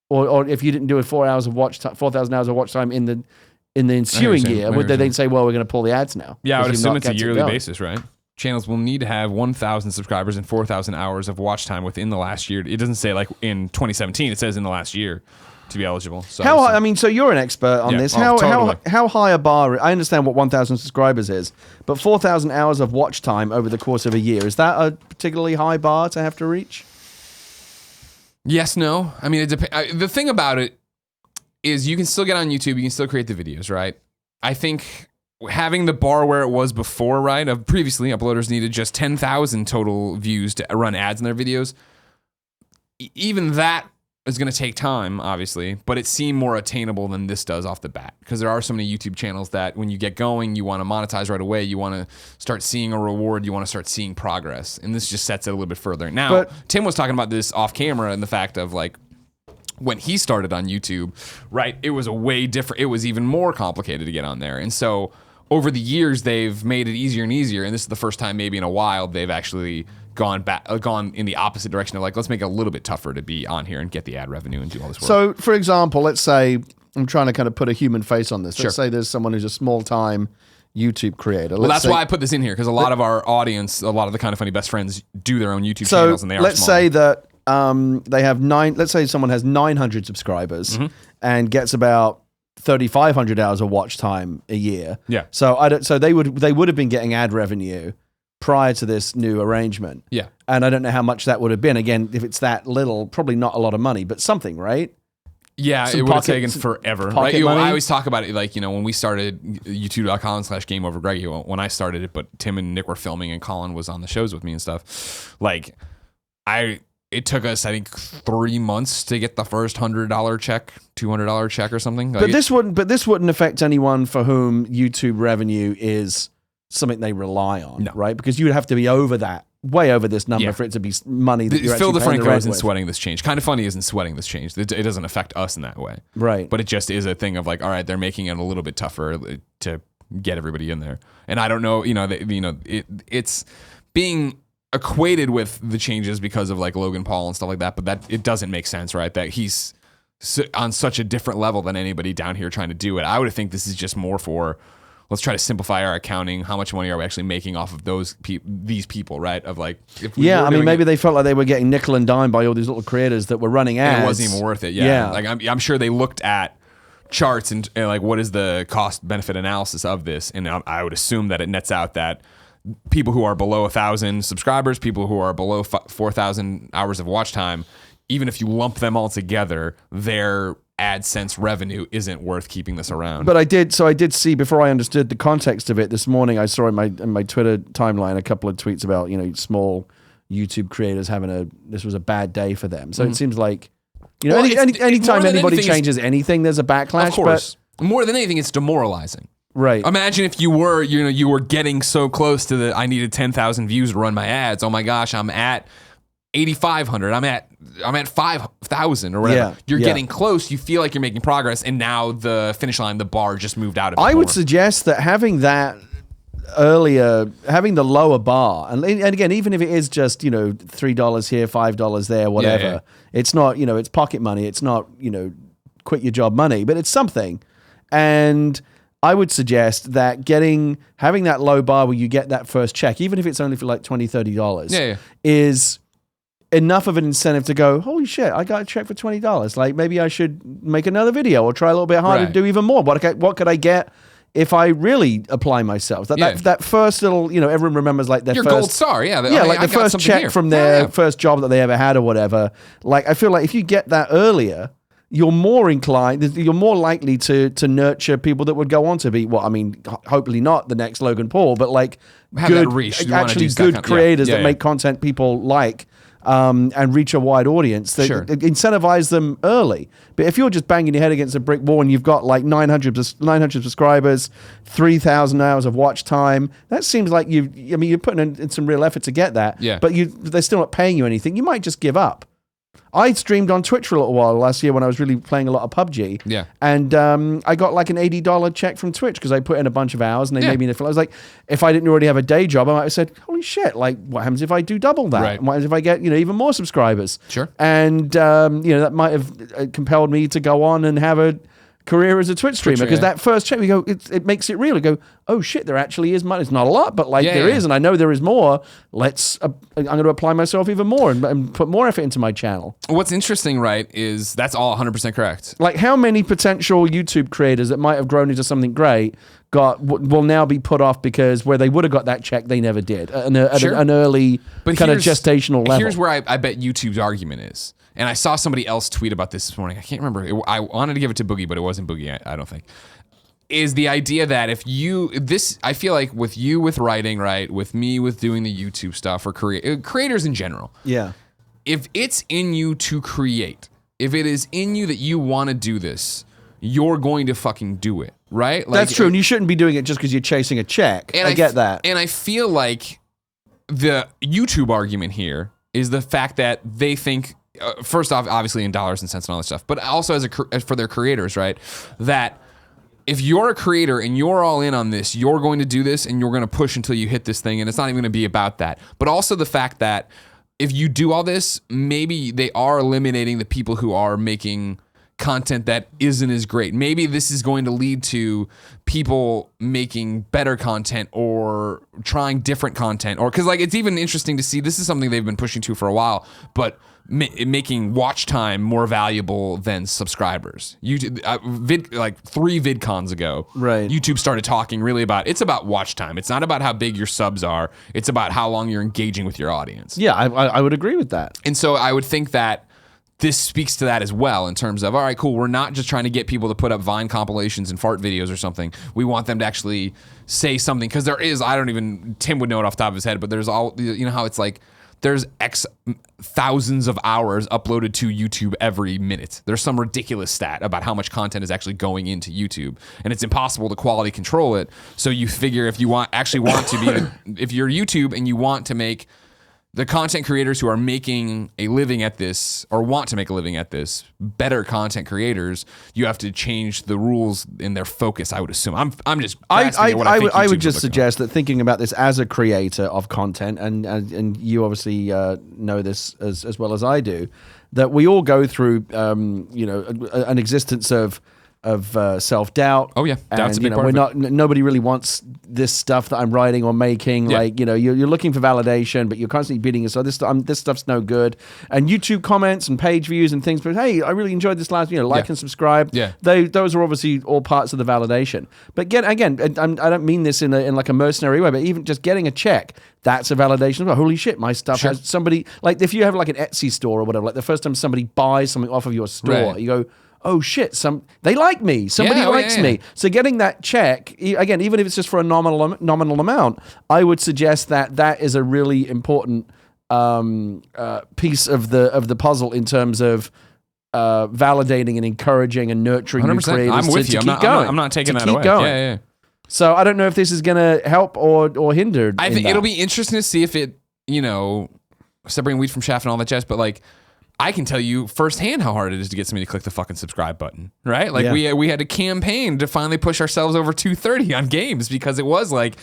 or if you didn't do 4,000 hours of watch time in the ensuing year, would they then say, well, we're going to pull the ads now? Yeah, I would assume it's a yearly basis, right? Channels will need to have 1,000 subscribers and 4,000 hours of watch time within the last year. It doesn't say like in 2017. It says in the last year to be eligible. So so you're an expert on this. Totally. How high a bar? I understand what 1,000 subscribers is, but 4,000 hours of watch time over the course of a year, is that a particularly high bar to have to reach? Yes, no. I mean, it depends. The thing about it is you can still get on YouTube. You can still create the videos, right? I think having the bar where it was before, right? Previously, uploaders needed just 10,000 total views to run ads in their videos. Even that is going to take time, obviously, but it seemed more attainable than this does off the bat, because there are so many YouTube channels that when you get going, you want to monetize right away. You want to start seeing a reward. You want to start seeing progress. And this just sets it a little bit further. Now, Tim was talking about this off camera and the fact of like, when he started on YouTube, right, it was a way different. It was even more complicated to get on there. And so over the years, they've made it easier and easier. And this is the first time maybe in a while they've actually gone in the opposite direction of like, let's make it a little bit tougher to be on here and get the ad revenue and do all this work. So, for example, let's say, I'm trying to kind of put a human face on this. Let's say there's someone who's a small-time YouTube creator. Well, that's why I put this in here, because a lot of our audience, a lot of the Kind of Funny best friends do their own YouTube channels, and they are let's small. say that they have let's say someone has 900 subscribers and gets about 3,500 hours of watch time a year. Yeah. So they would have been getting ad revenue prior to this new arrangement. Yeah. And I don't know how much that would have been. Again, if it's that little, probably not a lot of money, but something, right? Yeah, it would have taken forever. Right? Money? I always talk about it like, when we started youtube.com/GameOverGreg, when I started it, but Tim and Nick were filming and Colin was on the shows with me and stuff. Like, it took us, I think, 3 months to get the first $100 check, $200 check or something. Like but this wouldn't affect anyone for whom YouTube revenue is something they rely on, right? Because you would have to be over that, way over this number for it to be money that you're Phil actually paying the DeFranco rent isn't with. sweating this change. Kind of Funny isn't sweating this change. It doesn't affect us in that way. Right. But it just is a thing of like, all right, they're making it a little bit tougher to get everybody in there. And I don't know, it's being equated with the changes because of like Logan Paul and stuff like that, but that it doesn't make sense, right? That he's on such a different level than anybody down here trying to do it. I would think this is just more for, let's try to simplify our accounting. How much money are we actually making off of these people, right? Of like, maybe they felt like they were getting nickel and dime by all these little creators that were running ads. And it wasn't even worth it. Yeah. Like I'm sure they looked at charts and like, what is the cost benefit analysis of this? And I would assume that it nets out that people who are below 1,000 subscribers, people who are below 4,000 hours of watch time, even if you lump them all together, their AdSense revenue isn't worth keeping this around. But I did see, before I understood the context of it this morning, I saw in my Twitter timeline a couple of tweets about, small YouTube creators this was a bad day for them. So it seems like, anytime anybody changes anything, there's a backlash. Of course. But more than anything, it's demoralizing. Right. Imagine if you were getting so close to I needed 10,000 views to run my ads. Oh my gosh, I'm at 8,500. I'm at 5,000 or whatever. Yeah, you're getting close. You feel like you're making progress, and now the finish line, the bar just moved out of it. I would suggest that having that earlier, having the lower bar, and again, even if it is just $3 here, $5 there, whatever, it's not it's pocket money. It's not quit your job money, but it's something. And I would suggest that having that low bar where you get that first check, even if it's only for like $20, $30, is enough of an incentive to go, holy shit, I got a check for $20. Like, maybe I should make another video or try a little bit harder to do even more. What could I get if I really apply myself? That first little, everyone remembers like their your first gold star, like the first check from their first job that they ever had or whatever. Like, I feel like if you get that earlier, you're more likely to nurture people that would go on to be, hopefully not the next Logan Paul, but like good creators that make content people like, and reach a wide audience. Incentivize them early. But if you're just banging your head against a brick wall and you've got like 900 subscribers, 3,000 hours of watch time, that seems like you're putting in some real effort to get that. Yeah. But they're still not paying you anything. You might just give up. I streamed on Twitch for a little while last year when I was really playing a lot of PUBG. Yeah. And I got like an $80 check from Twitch because I put in a bunch of hours and they made me I was like, if I didn't already have a day job, I might have said, holy shit, like what happens if I do double that? Right. What happens if I get, even more subscribers? Sure. And, that might have compelled me to go on and have a career as a Twitch streamer, because that first check, we go, it makes it real. We go, oh shit, there actually is money. It's not a lot, but there is, and I know there is more. I'm going to apply myself even more and put more effort into my channel. What's interesting, right, is that's all 100% correct. Like, how many potential YouTube creators that might have grown into something great will now be put off because where they would have got that check, they never did at an early kind of gestational level. Here's where I bet YouTube's argument is. And I saw somebody else tweet about this morning. I can't remember. I wanted to give it to Boogie, but it wasn't Boogie, I don't think. Is the idea that I feel like with writing, right, with me with doing the YouTube stuff, or creators in general. Yeah. If it's in you to create, if it is in you that you want to do this, you're going to fucking do it, right? Like, that's true, and you shouldn't be doing it just because you're chasing a check. And I get that. And I feel like the YouTube argument here is the fact that they think, first off, obviously in dollars and cents and all that stuff, but also for their creators, right? That if you're a creator and you're all in on this, you're going to do this and you're going to push until you hit this thing, and it's not even going to be about that. But also the fact that if you do all this, maybe they are eliminating the people who are making content that isn't as great. Maybe this is going to lead to people making better content or trying different content, or because like it's even interesting to see, this is something they've been pushing to for a while, but making watch time more valuable than subscribers. YouTube, like 3 VidCons ago, right, YouTube started talking really about, it's about watch time. It's not about how big your subs are. It's about how long you're engaging with your audience. Yeah, I would agree with that. And so I would think that this speaks to that as well, in terms of, all right, cool, we're not just trying to get people to put up Vine compilations and fart videos or something. We want them to actually say something, because there is, Tim would know it off the top of his head, but there's all, how it's like, there's X thousands of hours uploaded to YouTube every minute. There's some ridiculous stat about how much content is actually going into YouTube, and it's impossible to quality control it. So you figure if you want to be, if you're YouTube and you want to make the content creators who are making a living at this, or want to make a living at this, better content creators, you have to change the rules in their focus, I would assume. I'm just I would just suggest that thinking about this as a creator of content, and you obviously know this as well as I do, that we all go through an existence of self-doubt. Oh yeah, doubt's a big part of it. Nobody really wants this stuff that I'm writing or making. Yeah. Like, you're looking for validation, but you're constantly beating yourself. This stuff's no good. And YouTube comments and page views and things. But hey, I really enjoyed this last. Like and subscribe. Yeah, those are obviously all parts of the validation. But again, I don't mean this in like a mercenary way, but even just getting a check, that's a validation. Well, holy shit, my stuff has somebody. Like if you have like an Etsy store or whatever, like the first time somebody buys something off of your store, you go, oh shit, they like me. Somebody likes me. So getting that check, again, even if it's just for a nominal amount, I would suggest that is a really important piece of the puzzle in terms of validating and encouraging and nurturing new creators. I'm with you. I'm not taking that away. Going. Yeah. So I don't know if this is going to help or hinder. I think it'll be interesting to see if it, separating wheat from chaff and all that jazz, but like, I can tell you firsthand how hard it is to get somebody to click the fucking subscribe button, right? Like we had a campaign to finally push ourselves over 230 on games because it was like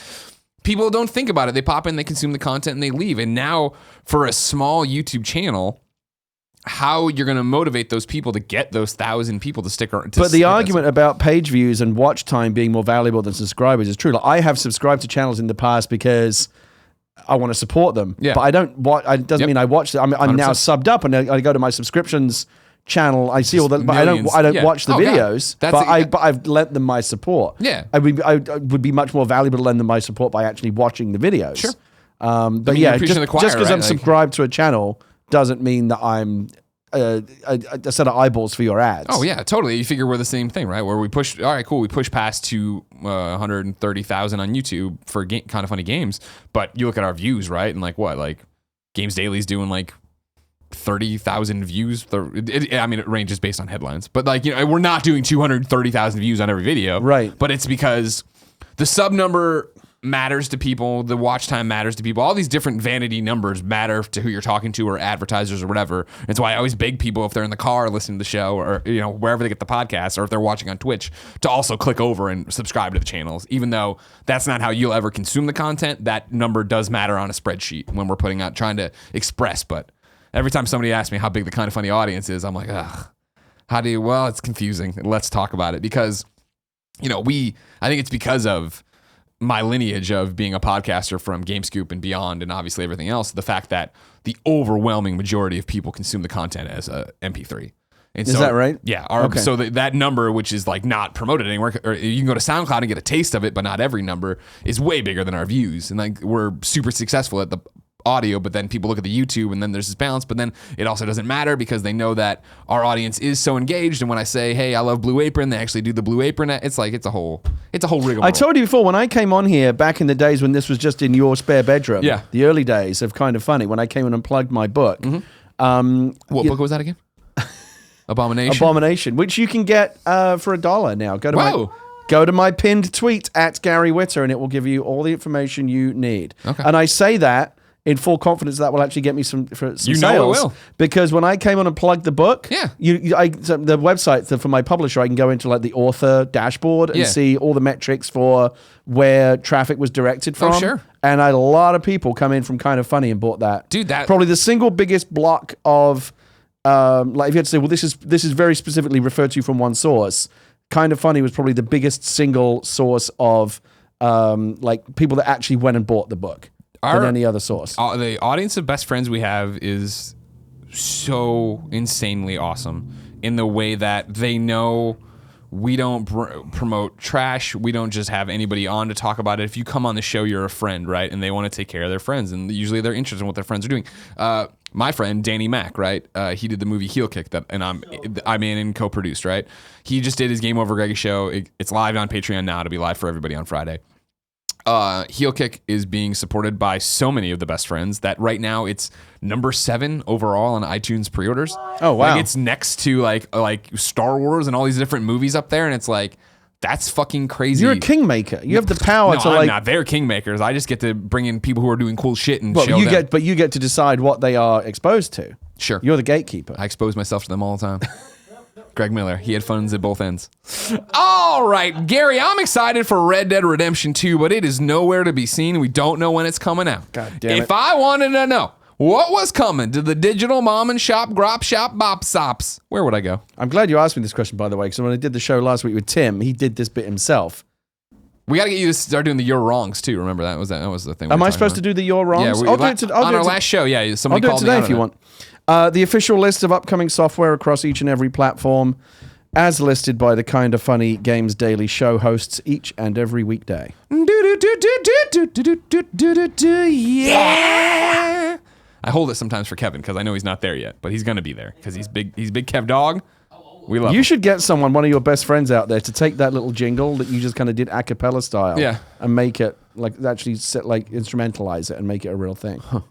people don't think about it. They pop in, they consume the content, and they leave. And now for a small YouTube channel, how you're going to motivate those people to get those 1,000 people to stick around. But the argument about page views and watch time being more valuable than subscribers is true. Like, I have subscribed to channels in the past because I want to support them, but I don't watch. It doesn't mean I watch them. I'm now subbed up, and I go to my subscriptions channel. I see all the, but I don't watch the videos. But I've lent them my support. Yeah, I would be much more valuable to lend them my support by actually watching the videos. Sure, but just because I'm subscribed to a channel doesn't mean that I'm a set of eyeballs for your ads. Oh yeah, totally. You figure we're the same thing, right? Where we push. All right, cool. We push past to 130,000 on YouTube for kind of funny games, but you look at our views, right? And like Games Daily's doing like 30,000 views. It ranges based on headlines, but we're not doing 230,000 views on every video, right? But it's because the sub number matters to people, the watch time matters to people, all these different vanity numbers matter to who you're talking to or advertisers or whatever. It's why I always beg people if they're in the car listening to the show or wherever they get the podcast or if they're watching on Twitch to also click over and subscribe to the channels, even though that's not how you'll ever consume the content. That number does matter on a spreadsheet when we're trying to express. But every time somebody asks me how big the Kind of Funny audience is, I'm like, ugh, well, it's confusing. Let's talk about it because I think it's because of my lineage of being a podcaster from GameScoop and beyond, and obviously everything else, the fact that the overwhelming majority of people consume the content as a MP3. And is that right? Yeah. So that number, which is like not promoted anywhere, or you can go to SoundCloud and get a taste of it, but not every number, is way bigger than our views. And like we're super successful at the audio, but then people look at the YouTube and then there's this balance, but then it also doesn't matter because they know that our audience is so engaged. And when I say, hey, I love Blue Apron, they actually do the Blue Apron. It's a whole rigmarole. I told you before, when I came on here back in the days when this was just in your spare bedroom, the early days of Kind of Funny, when I came in and plugged my book. Mm-hmm. What book was that again? Abomination, which you can get for $1 now. Go to my pinned tweet at Gary Whitta and it will give you all the information you need. Okay. And I say that in full confidence that will actually get me some sales. It will. Because when I came on and plugged the book, the website for my publisher, I can go into like the author dashboard and see all the metrics for where traffic was directed from. Oh, sure. And I had a lot of people come in from Kind of Funny and bought that. Dude, that probably the single biggest block of like if you had to say, well, this is very specifically referred to from one source. Kind of Funny was probably the biggest single source of like people that actually went and bought the book. Than any other source. The audience of best friends we have is so insanely awesome in the way that they know we don't promote trash. We don't just have anybody on to talk about it. If you come on the show, you're a friend, right? And they want to take care of their friends. And usually they're interested in what their friends are doing. My friend, Danny Mac, right? He did the movie Heel Kick, and I'm in and co-produced, right? He just did his Game Over Greg show. It's live on Patreon now. It'll be live for everybody on Friday. Heel Kick is being supported by so many of the best friends that right now it's number 7 overall on iTunes pre-orders. Oh wow! Like it's next to like Star Wars and all these different movies up there, and it's like that's fucking crazy. You're a kingmaker. You have the power to I'm not. They're kingmakers. I just get to bring in people who are doing cool shit and show them. But you get to decide what they are exposed to. Sure, you're the gatekeeper. I expose myself to them all the time. Greg Miller, he had funds at both ends. All right, Gary, I'm excited for Red Dead Redemption 2, but it is nowhere to be seen. We don't know when it's coming out. God damn it. If I wanted to know What was coming to the digital mom and shop, grop shop, bop sops? Where would I go? I'm glad you asked me this question, by the way, because when I did the show last week with Tim, he did this bit himself. We got to get you to start doing the You're Wrongs, too. Remember, that was the thing. Am I supposed to do the You're Wrongs? Yeah, on our last show, yeah. Somebody I'll do it today if you want. The official list of upcoming software across each and every platform, as listed by the Kinda Funny Games Daily show hosts each and every weekday. Yeah! I hold it sometimes for Kevin because I know he's not there yet, but he's going to be there because he's big Kev dog. We love him. You should get one of your best friends out there to take that little jingle that you just kind of did a cappella style, and make it actually instrumentalize it and make it a real thing. Sounds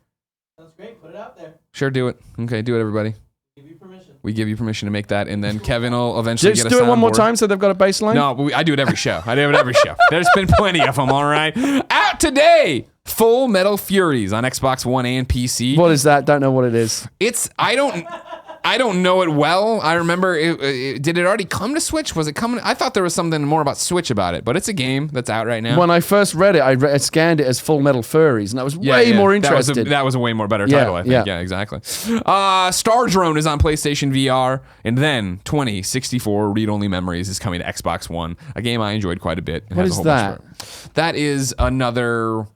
great. Put it out there. Sure, do it. Okay, do it, everybody. Give you permission. We give you permission to make that, and then Kevin will eventually Just get a do it one more soundboard. time so they've got a bass line? No, I do it every show. I do it every show. There's been plenty of them, all right? Out today, Full Metal Furies on Xbox One and PC. What is that? Don't know what it is. I don't know it well. I remember, did it already come to Switch? Was it coming? I thought there was something more about Switch about it, but it's a game that's out right now. When I first read it, I scanned it as Full Metal Furries, and I was way more interested. That was a way more better title, I think. Yeah, exactly. Star Drone is on PlayStation VR, and then 2064 Read-Only Memories is coming to Xbox One, a game I enjoyed quite a bit. What is that? That is another...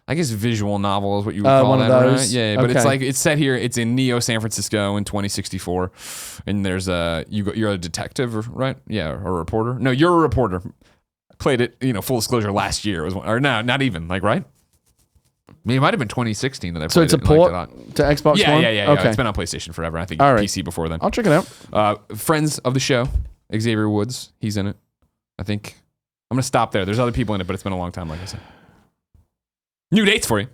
I guess visual novel is what you would call one that, of those? right? Yeah, but Okay. it's set here. It's in Neo San Francisco in 2064, and there's you're a detective, right? Yeah, or a reporter. No, you're a reporter. Played it, full disclosure, last year not even right. I mean, it might have been 2016 that I played it. So it's a port to Xbox yeah, One? Yeah. Okay. It's been on PlayStation forever. I think All right. PC before then. I'll check it out. Friends of the show, Xavier Woods, he's in it. I think I'm gonna stop there. There's other people in it, but it's been a long time, like I said. New dates for you.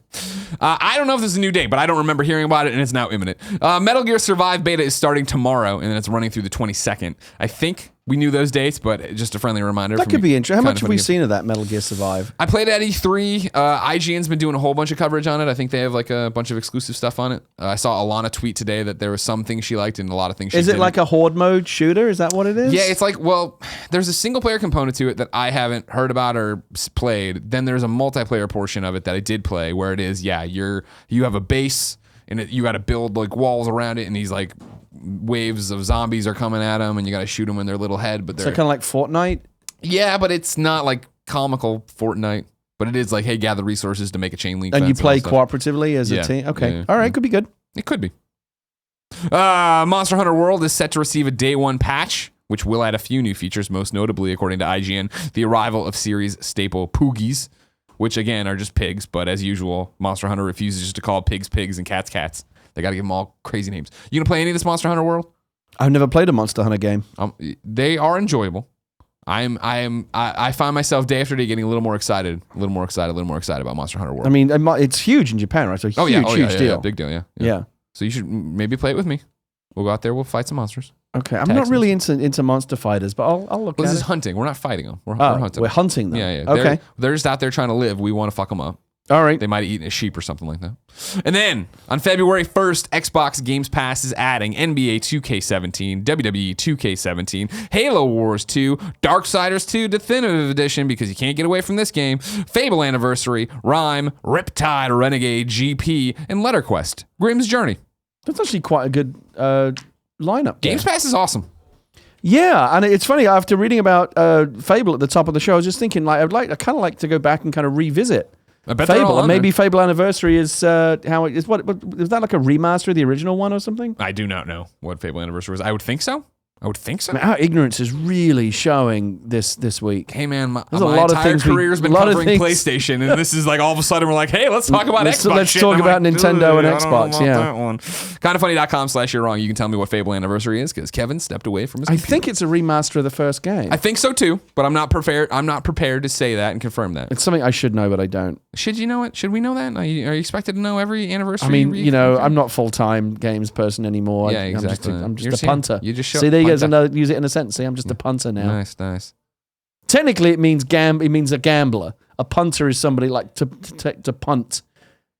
I don't know if this is a new date, but I don't remember hearing about it, and it's now imminent. Metal Gear Survive beta is starting tomorrow, and then it's running through the 22nd. I think we knew those dates, but just a friendly reminder. That could be interesting. How much have we seen of that Metal Gear Survive? I played at E3. IGN's been doing a whole bunch of coverage on it. I think they have a bunch of exclusive stuff on it. I saw Alana tweet today that there was some things she liked and a lot of things she didn't. Is it like a horde mode shooter? Is that what it is? Yeah, it's there's a single player component to it that I haven't heard about or played. Then there's a multiplayer portion of it that I did play where it is, you have a base and you got to build walls around it, and these waves of zombies are coming at them, and you got to shoot them in their little head. But they're kind of like Fortnite. Yeah, but it's not like comical Fortnite. But it is hey, gather resources to make a chain link. And you play cooperatively as a team. Okay, all right, could be good. It could be. Monster Hunter World is set to receive a day one patch, which will add a few new features. Most notably, according to IGN, the arrival of series staple Poogies, which again are just pigs, but as usual, Monster Hunter refuses just to call pigs pigs and cats cats. They got to give them all crazy names. You gonna play any of this Monster Hunter World? I've never played a Monster Hunter game. They are enjoyable. I find myself day after day getting a little more excited about Monster Hunter World. I mean, it's huge in Japan, right? So huge deal. Yeah, big deal. Yeah. So you should maybe play it with me. We'll go out there. We'll fight some monsters. Okay, I'm not really into monster fighters, but I'll look at it. This is hunting. We're not fighting them. We're hunting. We're hunting them. Yeah. Okay. They're just out there trying to live. We want to fuck them up. All right. They might have eaten a sheep or something like that. And then on February 1st, Xbox Games Pass is adding NBA 2K17, WWE 2K17, Halo Wars 2, Darksiders 2 Definitive Edition, because you can't get away from this game, Fable Anniversary, Rhyme, Riptide, Renegade, GP, and Letterquest, Grimm's Journey. That's actually quite a good lineup. Games Pass is awesome. Yeah, and it's funny, after reading about Fable at the top of the show, I was just thinking, I kind of like to go back and kind of revisit Fable, and maybe Fable Anniversary is how it is. What is that, like a remaster of the original one or something? I do not know what Fable Anniversary was. I would think so. I mean, our ignorance is really showing this week. Hey man, my lot entire of career's been covering PlayStation, and this is all of a sudden we're like, hey, let's talk about Xbox. Let's talk about Nintendo and Xbox. Yeah. Kindafunny.com/you're wrong. You can tell me what Fable Anniversary is because Kevin stepped away from his computer. I think it's a remaster of the first game. I think so too, but I'm not prepared. I'm not prepared to say that and confirm that. It's something I should know, but I don't. Should you know it? Should we know that? Are you expected to know every anniversary? I mean, I'm not full-time games person anymore. Yeah, exactly. I'm just a punter. You just show. See, there you go. Use it in a sentence. See, I'm just a punter now. Nice. Technically, it means it means a gambler. A punter is somebody like to punt.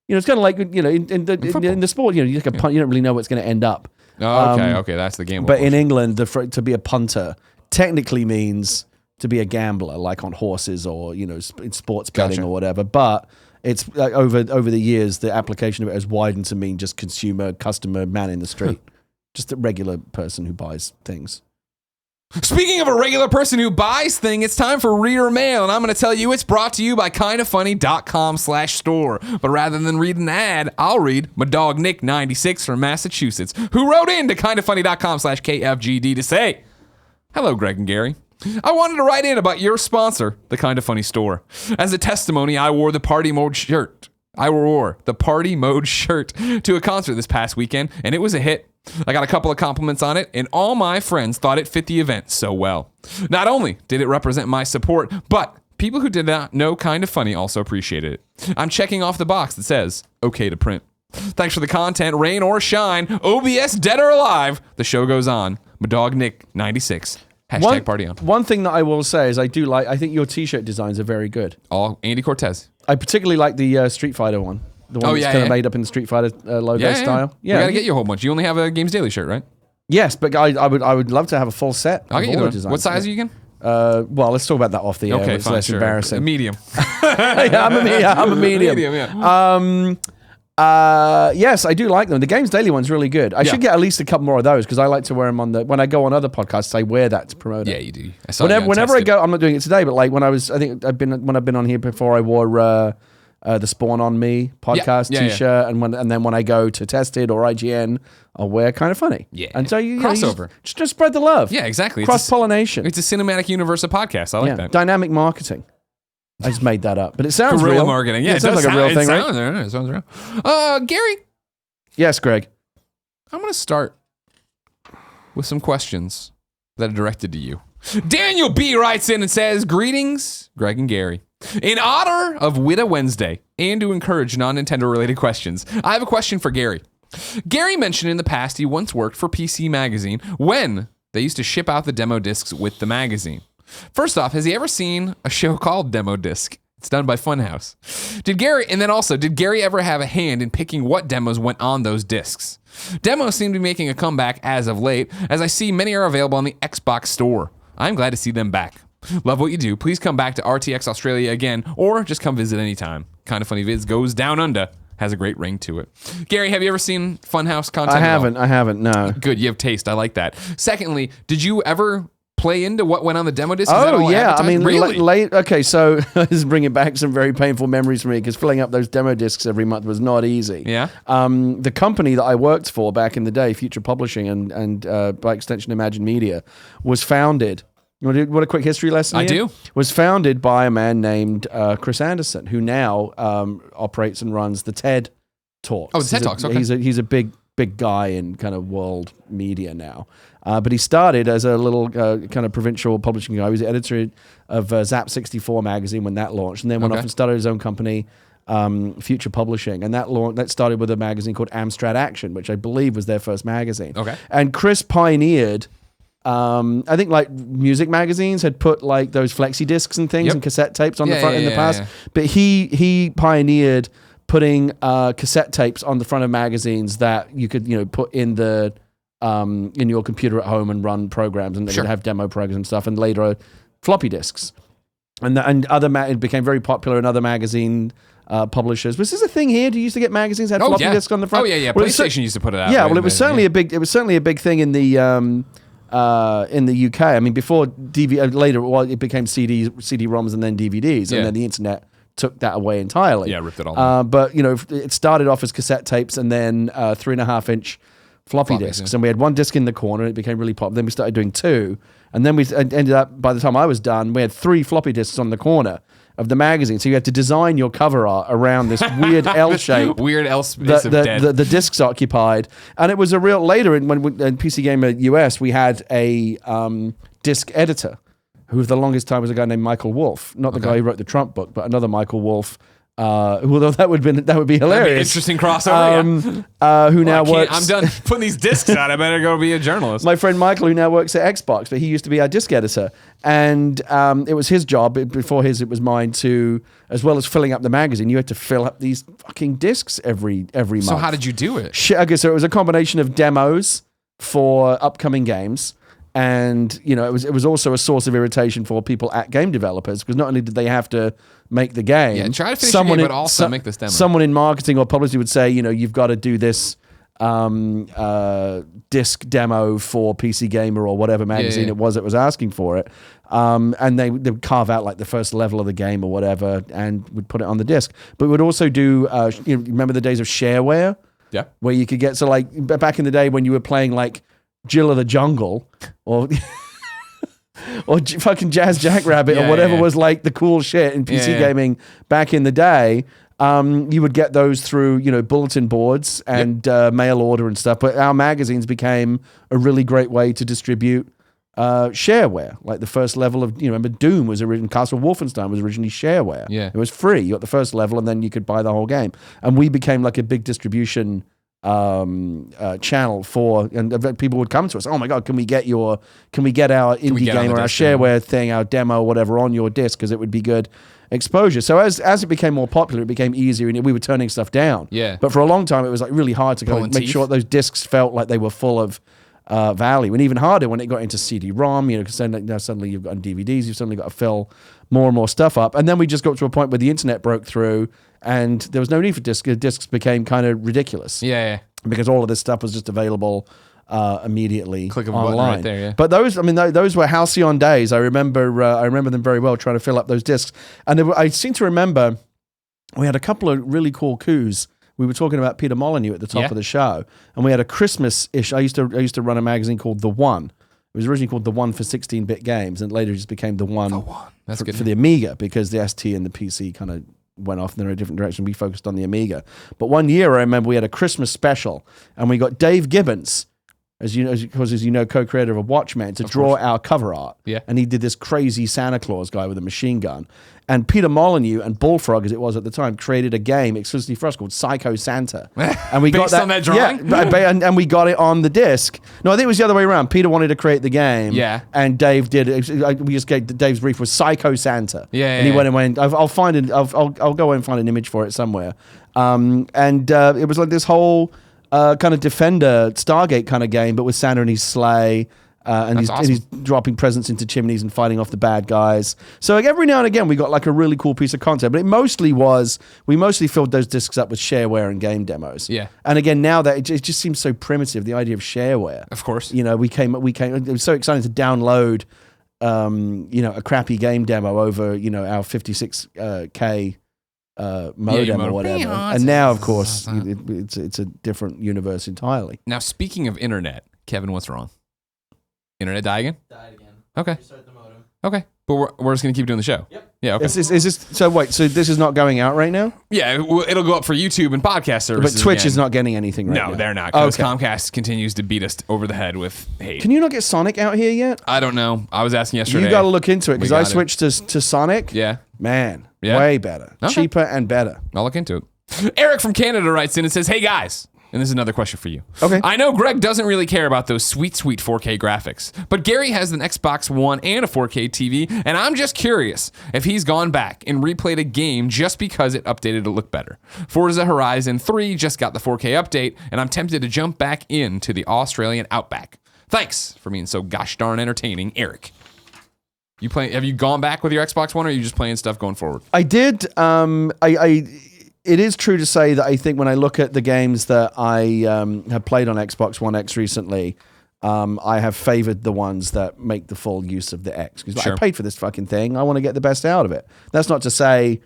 It's kind of like in the sport. You take a punt. You don't really know what's going to end up. Oh, okay. That's the gamble. But in England, to be a punter technically means to be a gambler, like on horses or in sports betting or whatever. But it's over the years, the application of it has widened to mean just consumer, customer, man in the street. Just a regular person who buys things. Speaking of a regular person who buys things, it's time for Reader Mail, and I'm going to tell you it's brought to you by kindafunny.com/store. But rather than read an ad, I'll read my dog Nick 96 from Massachusetts, who wrote in to kindafunny.com/KFGD to say, "Hello, Greg and Gary. I wanted to write in about your sponsor, the Kinda Funny store. As a testimony, I wore the party mode shirt to a concert this past weekend, and it was a hit. I got a couple of compliments on it, and all my friends thought it fit the event so well. Not only did it represent my support, but people who did not know Kinda Funny also appreciated it. I'm checking off the box that says, okay to print. Thanks for the content, rain or shine, OBS dead or alive, the show goes on. My dog Nick, 96. Hashtag party on." One thing that I will say is I think your t-shirt designs are very good. All Andy Cortez. I particularly like the Street Fighter one. The one that's kind of made up in the Street Fighter logo style. Yeah, we gotta get you a whole bunch. You only have a Games Daily shirt, right? Yes, but I would love to have a full set. I'll get you the designs. What size are you again? Well, let's talk about that off the air. Okay, it's fine, less embarrassing. Medium. Yeah, I'm a medium. Medium, yeah. Yes, I do like them. The Games Daily one's really good. I should get at least a couple more of those because I like to wear them when I go on other podcasts. I wear that to promote it. Yeah, you do. Whenever I go, I'm not doing it today, but like when I've been on here before, I wore the Spawn on Me podcast t-shirt, and then when I go to Tested or IGN, I'll wear Kinda Funny. Yeah, and so crossover. Just spread the love. Yeah, exactly. Cross-pollination. It's a cinematic universe of podcasts. I like that. Dynamic marketing. I just made that up, but it sounds guerrilla real. marketing. Yeah, it sounds like a real thing, right? It sounds real. Gary. Yes, Greg. I'm going to start with some questions that are directed to you. Daniel B writes in and says, "Greetings, Greg and Gary. In honor of Whitta Wednesday and to encourage non-Nintendo related questions, I have a question for Gary. Gary mentioned in the past he once worked for PC Magazine when they used to ship out the demo discs with the magazine. First off, has he ever seen a show called Demo Disc? It's done by Funhouse. Did Gary ever have a hand in picking what demos went on those discs? Demos seem to be making a comeback as of late, as I see many are available on the Xbox store. I'm glad to see them back. Love what you do. Please come back to RTX Australia again, or just come visit anytime. Kinda Funny Vids goes down under. Has a great ring to it." Gary, have you ever seen Funhouse content? I haven't, no. Good, you have taste. I like that. Secondly, did you ever play into what went on the demo disc? Oh, yeah. I mean, really? Okay, so this is bringing back some very painful memories for me because filling up those demo discs every month was not easy. Yeah. The company that I worked for back in the day, Future Publishing and by extension Imagine Media, was founded. You want a quick history lesson? I do. Was founded by a man named Chris Anderson, who now operates and runs the TED Talks. Oh, the TED Talks. Okay. He's a big guy in kind of world media now. But he started as a little kind of provincial publishing guy. He was the editor of Zap 64 magazine when that launched, and then went off and started his own company, Future Publishing, and that started with a magazine called Amstrad Action, which I believe was their first magazine. Okay. And Chris pioneered. I think like music magazines had put like those flexi discs and things and cassette tapes on the front in the past, but he pioneered putting cassette tapes on the front of magazines that you could put in the in your computer at home and run programs, and they would have demo programs and stuff, and later floppy disks, and it became very popular in other magazine publishers. Was this a thing here? Do you used to get magazines that had floppy disks on the front? Oh yeah. PlayStation used to put it out. Yeah, well, it was certainly a big thing in the UK. I mean, before DVD, later it became CD-ROMs and then DVDs, and then the internet took that away entirely. Yeah, ripped it all. But it started off as cassette tapes and then 3.5-inch floppy disks, and we had one disc in the corner. It became really popular. Then we started doing two, and then we ended up. By the time I was done, we had 3 floppy disks on the corner of the magazine. So you had to design your cover art around this weird L shape. Weird L space of dead. The discs occupied. And it was a real, later in PC Gamer US, we had a disc editor who for the longest time was a guy named Michael Wolff. Not the guy who wrote the Trump book, but another Michael Wolff. Although that would be hilarious. That'd be an interesting crossover. Who now works? I'm done putting these discs out. I better go be a journalist. My friend Michael, who now works at Xbox, but he used to be our disc editor, and it was his job before his. It was mine to, as well as filling up the magazine. You had to fill up these fucking discs every month. So how did you do it? Okay, so it was a combination of demos for upcoming games And it was also a source of irritation for people at game developers, because not only did they have to make the game, try to finish the game, but also make this demo. Someone in marketing or publicity would say, you've got to do this disc demo for PC Gamer or whatever magazine it was that was asking for it. And they would carve out like the first level of the game or whatever and would put it on the disc. But we would also do, remember the days of shareware? Yeah. Where you could get, so like back in the day when you were playing like Jill of the Jungle or fucking Jazz Jackrabbit or whatever was like the cool shit in PC gaming back in the day, you would get those through, bulletin boards and mail order and stuff. But our magazines became a really great way to distribute shareware. Like the first level of, remember Doom was originally, Castle Wolfenstein was originally shareware. Yeah. It was free. You got the first level and then you could buy the whole game. And we became like a big distribution channel for, and people would come to us. Oh my God, can we get our indie game or our shareware thing, our demo, whatever, on your disc? Because it would be good exposure. So as it became more popular, it became easier, and we were turning stuff down. Yeah. But for a long time, it was like really hard to kind of make sure those discs felt like they were full of value, and even harder when it got into CD-ROM. Because suddenly you've got on DVDs, you've suddenly got to fill more and more stuff up, and then we just got to a point where the internet broke through. And there was no need for discs. Discs became kind of ridiculous. Yeah. Because all of this stuff was just available immediately Click of a online. button right there, yeah. But those were halcyon days. I remember them very well, trying to fill up those discs. And I seem to remember we had a couple of really cool coups. We were talking about Peter Molyneux at the top of the show, and we had a Christmas-ish. I used to run a magazine called The One. It was originally called The One for 16-bit games, and later it just became The One. That's good for the Amiga, because the ST and the PC kind of went off in a different direction. We focused on the Amiga. But one year, I remember we had a Christmas special, and we got Dave Gibbons, as you know, co-creator of Watchmen, to draw our cover art. Yeah. And he did this crazy Santa Claus guy with a machine gun. And Peter Molyneux and Bullfrog, as it was at the time, created a game exclusively for us called Psycho Santa. And we got that, on that drawing? Yeah, and we got it on the disc. No, I think it was the other way around. Peter wanted to create the game. Yeah. And Dave did it. We just gave Dave's brief was Psycho Santa. Yeah. And he went. I'll find it. I'll go and find an image for it somewhere. It was like this whole kind of Defender Stargate kind of game, but with Santa and his sleigh. And he's dropping presents into chimneys and fighting off the bad guys. So like every now and again, we got like a really cool piece of content. But we mostly filled those discs up with shareware and game demos. Yeah. And again, now that it just seems so primitive, the idea of shareware. Of course. We came. It was so exciting to download, a crappy game demo over, our 56K modem or whatever. And now, of course, it's a different universe entirely. Now, speaking of internet, Kevin, what's wrong? Internet die again? Died again. Okay. Restart the modem. Okay. But we're just going to keep doing the show. Yep. Yeah, okay. Is this, so wait, so this is not going out right now? Yeah, it'll go up for YouTube and podcast services. But Twitch again. is not getting anything right now. No, they're not. Because Okay. Comcast continues to beat us over the head with hate. Can you not get Sonic out here yet? I don't know. I was asking yesterday. You got to look into it, because We I got it. switched to Sonic. Yeah. Man, Yeah. way better. Okay. Cheaper and better. I'll look into it. Eric from Canada writes in and says, "Hey guys." And this is another question for you. Okay. I know Greg doesn't really care about those sweet 4K graphics, but Gary has an Xbox One and a 4K TV, and I'm just curious if he's gone back and replayed a game just because it updated to look better. Forza Horizon 3 just got the 4K update, and I'm tempted to jump back into the Australian outback. Thanks for being so gosh darn entertaining, Eric. Have you gone back with your Xbox One, or are you just playing stuff going forward? I did. It is true to say that I think when I look at the games that I have played on Xbox One X recently, I have favored the ones that make the full use of the X. Because Sure. I paid for this fucking thing. I want to get the best out of it. That's not to say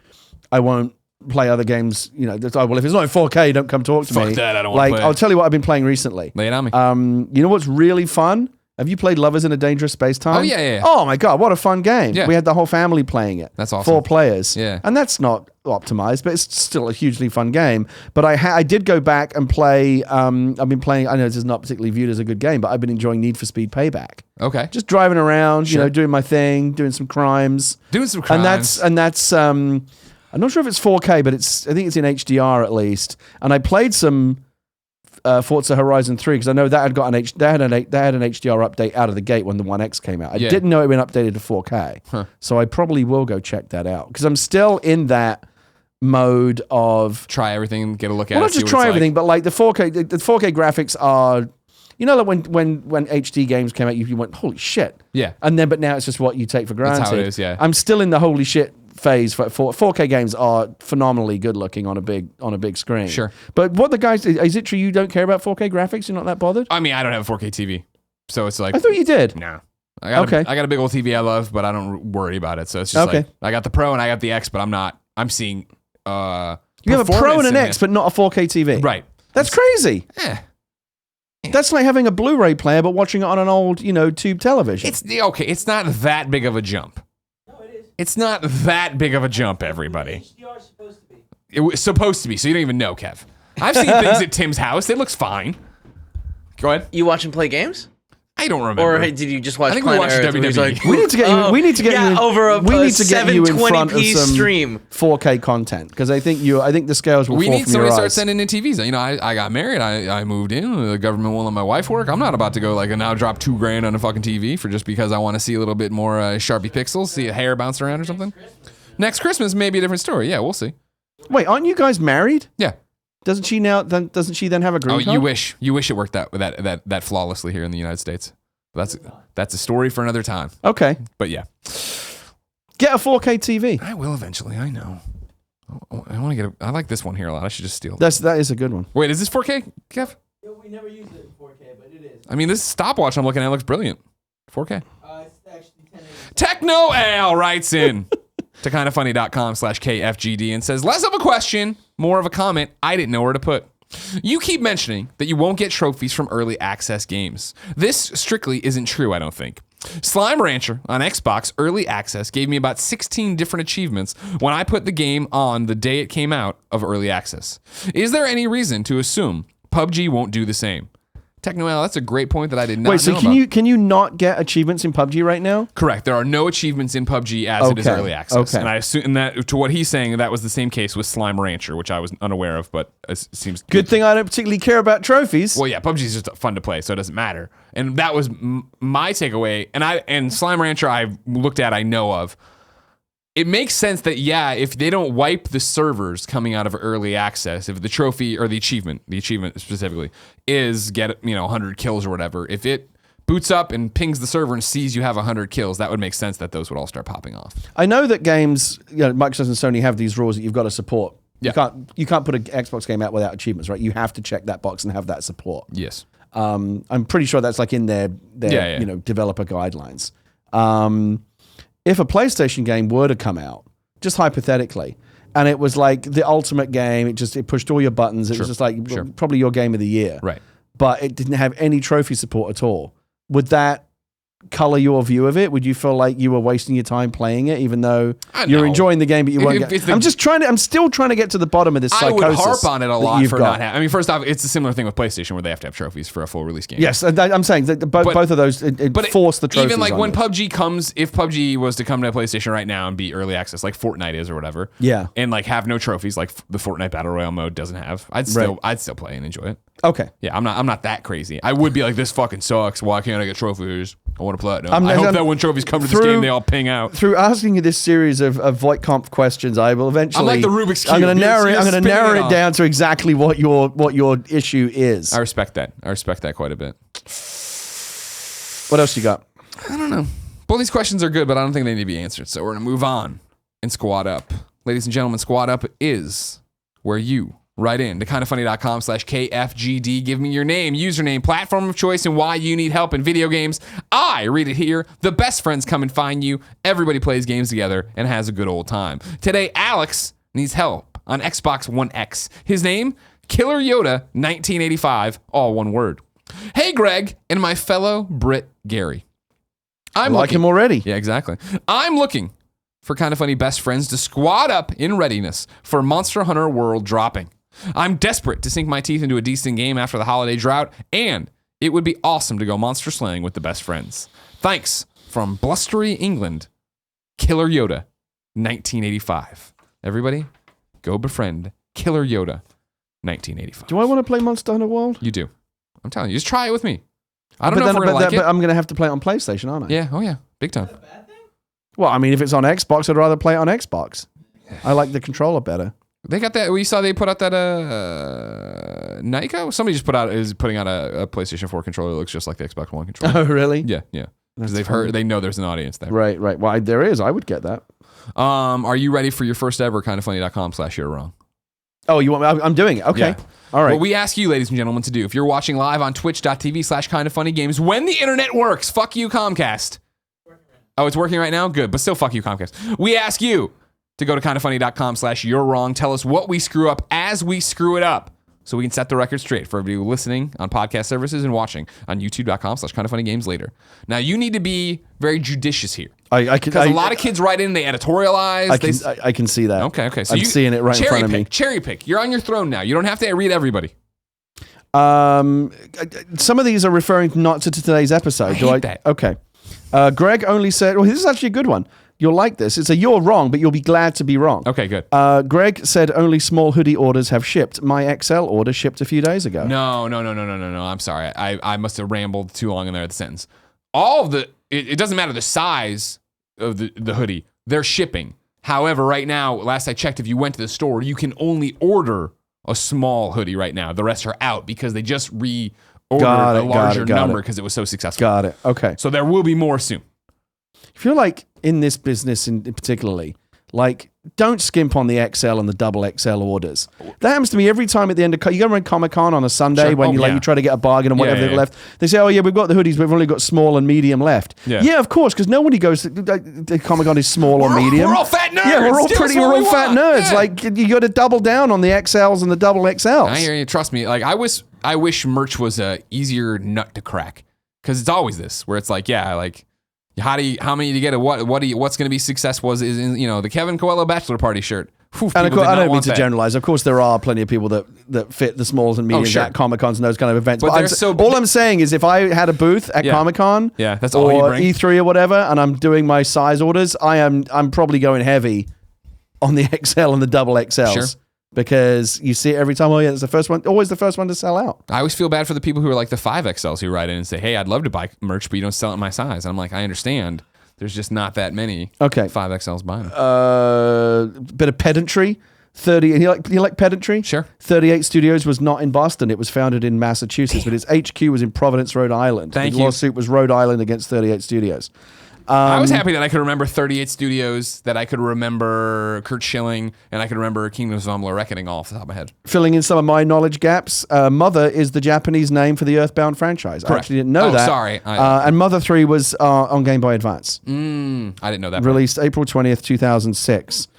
I won't play other games. Well, if it's not in 4K, don't come talk to me. Fuck that, I don't wanna play it. I'll tell you what I've been playing recently. Lay it on me. You know what's really fun? Have you played Lovers in a Dangerous Space Time? Oh, yeah. Oh, my God, what a fun game. Yeah. We had the whole family playing it. That's awesome. 4 players. Yeah. And that's not optimized, but it's still a hugely fun game. But I did go back and play, I've been playing, I know this is not particularly viewed as a good game, but I've been enjoying Need for Speed Payback. Okay. Just driving around, Sure. doing my thing, doing some crimes. And that's I'm not sure if it's 4K, but I think it's in HDR at least. And I played some Forza Horizon 3 because I know that had got they had an HDR update out of the gate when the One X came out. I didn't know it had been updated to 4K, so I probably will go check that out because I'm still in that mode of try everything, get a look at it. Well, not just try everything, but like the 4K graphics are You know, like when HD games came out, you went, holy shit. Yeah. But now it's just what you take for granted. That's how it is, yeah. I'm still in the holy shit phase. 4K games are phenomenally good looking on a big screen. Sure. But what the guys, is it true you don't care about 4K graphics? You're not that bothered? I mean, I don't have a 4K TV. So it's like. I thought you did. No. I got a big old TV I love, but I don't worry about it. So it's just like, I got the Pro and I got the X, but I'm seeing, you have a Pro and an X, but not a 4K TV. Right. That's crazy. Yeah. That's like having a Blu-ray player, but watching it on an old, tube television. It's not that big of a jump. No, it is. It's not that big of a jump, everybody. HDR is supposed to be. It was supposed to be, so you don't even know, Kev. I've seen things at Tim's house. It looks fine. Go ahead. You watch him play games? I don't remember. Or did you just watch I think we Planet watched Earth? where he's WWE. Like, we need to get you. We need to get you. over a we need to get you in front of 720p some stream. 4K content because I think the scales will. We fall need from somebody your to start eyes. sending in TVs. I got married. I moved in. The government won't let my wife work. I'm not about to go and now drop $2,000 on a fucking TV for just because I want to see a little bit more Sharpie pixels, see a hair bounce around or something. Next Christmas may be a different story. Yeah, we'll see. Wait, aren't you guys married? Yeah. Doesn't she then have a green card? You wish it worked that flawlessly here in the United States. That's a story for another time. Okay. But yeah. Get a 4K TV. I will eventually, I know. I want to get I like this one here a lot. I should just steal it. That is a good one. Wait, is this 4K, Kev? We never use it in 4K, but it is. I mean, this stopwatch I'm looking at looks brilliant. 4K. It's actually 1080. Techno Al writes in to kindafunny.com/KFGD and says, less of a question, more of a comment I didn't know where to put. You keep mentioning that you won't get trophies from early access games. This strictly isn't true, I don't think. Slime Rancher on Xbox Early Access gave me about 16 different achievements when I put the game on the day it came out of Early Access. Is there any reason to assume PUBG won't do the same? Techno Al, that's a great point that I did not know Wait, so about. can you not get achievements in PUBG right now? Correct. There are no achievements in PUBG as it is early access. Okay. And I assume that to what he's saying, that was the same case with Slime Rancher, which I was unaware of, but it seems Good thing I don't particularly care about trophies. Well, yeah, PUBG is just fun to play, so it doesn't matter. And that was my takeaway. And Slime Rancher I looked at, I know of. It makes sense that, yeah, if they don't wipe the servers coming out of early access, if the trophy or the achievement specifically, is get 100 kills or whatever, if it boots up and pings the server and sees you have 100 kills, that would make sense that those would all start popping off. I know that games, Microsoft and Sony have these rules that you've got to support. Yeah. You can't put an Xbox game out without achievements, right? You have to check that box and have that support. Yes. I'm pretty sure that's like in their developer guidelines. If a PlayStation game were to come out, just hypothetically, and it was like the ultimate game, it pushed all your buttons, it was just like probably your game of the year. Right. But it didn't have any trophy support at all. Would that color your view of it? Would you feel like you were wasting your time playing it, even though you're enjoying the game, but you weren't? I'm still trying to get to the bottom of this psychosis. I would harp on it a lot for not having. I mean, first off, it's a similar thing with PlayStation where they have to have trophies for a full release game. Yes, I'm saying that both of those force the trophies. Even like on when you. PUBG comes, if PUBG was to come to PlayStation right now and be early access, like Fortnite is or whatever, and like have no trophies, like the Fortnite Battle Royale mode doesn't have, I'd still play and enjoy it. Okay. Yeah, I'm not that crazy. I would be like, this fucking sucks. Why can't I get trophies? I want to play it. I hope that when trophies come to this game, they all ping out. Through asking you this series of Voight-Kampf questions, I will eventually. I'm like the Rubik's Cube. I'm going to narrow it down to exactly what your issue is. I respect that. I respect that quite a bit. What else you got? I don't know. Both these questions are good, but I don't think they need to be answered. So we're going to move on and squad up. Ladies and gentlemen, squad up is where you write in to kindafunny.com/KFGD. Give me your name, username, platform of choice, and why you need help in video games. I read it here. The best friends come and find you. Everybody plays games together and has a good old time. Today, Alex needs help on Xbox One X. His name, Killer Yoda 1985, all one word. Hey, Greg, and my fellow Brit Gary. I like him already. Yeah, exactly. I'm looking for Kinda Funny best friends to squad up in readiness for Monster Hunter World dropping. I'm desperate to sink my teeth into a decent game after the holiday drought, and it would be awesome to go monster slaying with the best friends. Thanks from blustery England, Killer Yoda, 1985. Everybody, go befriend Killer Yoda, 1985. Do I want to play Monster Hunter World? You do. I'm telling you, just try it with me. I don't know if we're going to like it. But I'm going to have to play it on PlayStation, aren't I? Yeah, oh yeah, big time. Well, I mean, if it's on Xbox, I'd rather play it on Xbox. I like the controller better. They got that. We saw they put out that Nyko. Somebody just putting out a PlayStation 4 controller that looks just like the Xbox One controller. Oh, really? Yeah. Because they know there's an audience there. Right. Well, there is. I would get that. Are you ready for your first ever kindoffunny.com/you're wrong? Oh, you want? I'm doing it. Okay. Yeah. All right. What we ask you, ladies and gentlemen, to do if you're watching live on twitch.tv/kindoffunnygames when the internet works. Fuck you, Comcast. Oh, it's working right now? Good, but still fuck you, Comcast. We ask you to go to kindoffunny.com/you're wrong. Tell us what we screw up as we screw it up so we can set the record straight for everybody listening on podcast services and watching on youtube.com/kindoffunnygames later. Now, you need to be very judicious here. Because a lot of kids write in, they editorialize. I can see that. Okay. So I'm seeing it right in front of me. Cherry pick. You're on your throne now. You don't have to read everybody. Some of these are referring not to today's episode. I hate that. Okay. Greg only said, well, this is actually a good one. You'll like this. It's you're wrong, but you'll be glad to be wrong. Okay, good. Greg said only small hoodie orders have shipped. My XL order shipped a few days ago. No. I'm sorry. I must have rambled too long in there at the sentence. It doesn't matter the size of the hoodie. They're shipping. However, right now, last I checked, if you went to the store, you can only order a small hoodie right now. The rest are out because they just reordered a larger number because it was so successful. Got it. Okay. So there will be more soon. If you're like in this business in particularly, like don't skimp on the XL and the double XL orders. That happens to me every time at the end of you go around Comic-Con on a Sunday when you try to get a bargain on whatever they've left. They say, "Oh yeah, we've got the hoodies, we've only got small and medium left." Yeah, of course, because nobody goes to Comic-Con is small or medium. We're all fat nerds. Yeah, we're all fat nerds. Yeah. Like you got to double down on the XLs and the double XLs. I hear you. Trust me. Like I wish merch was a easier nut to crack because it's always this where it's like how many do you get? What's going to be successful is the Kevin Coelho bachelor party shirt. Whew, and of course, I don't mean to generalize. Of course, there are plenty of people that fit the smalls and mediums at Comic-Cons and those kind of events. But all I'm saying is if I had a booth at Comic-Con that's all you bring. E3 or whatever, and I'm doing my size orders, I'm probably going heavy on the XL and the double XLs. Sure. Because you see it every time. Oh yeah, it's the first one. Always the first one to sell out. I always feel bad for the people who are like the 5XLs who write in and say, "Hey, I'd love to buy merch, but you don't sell it in my size." And I'm like, I understand. There's just not that many 5XLs buying them. Bit of pedantry. 30. You like pedantry? Sure. 38 Studios was not in Boston. It was founded in Massachusetts, but its HQ was in Providence, Rhode Island. Thank you. The lawsuit was Rhode Island against 38 Studios. I was happy that I could remember 38 Studios, that I could remember Kurt Schilling, and I could remember Kingdoms of Amalur Reckoning all off the top of my head. Filling in some of my knowledge gaps, Mother is the Japanese name for the Earthbound franchise. Correct. I actually didn't know that. Sorry. And Mother 3 was on Game Boy Advance. I didn't know that. Released April 20th, 2006.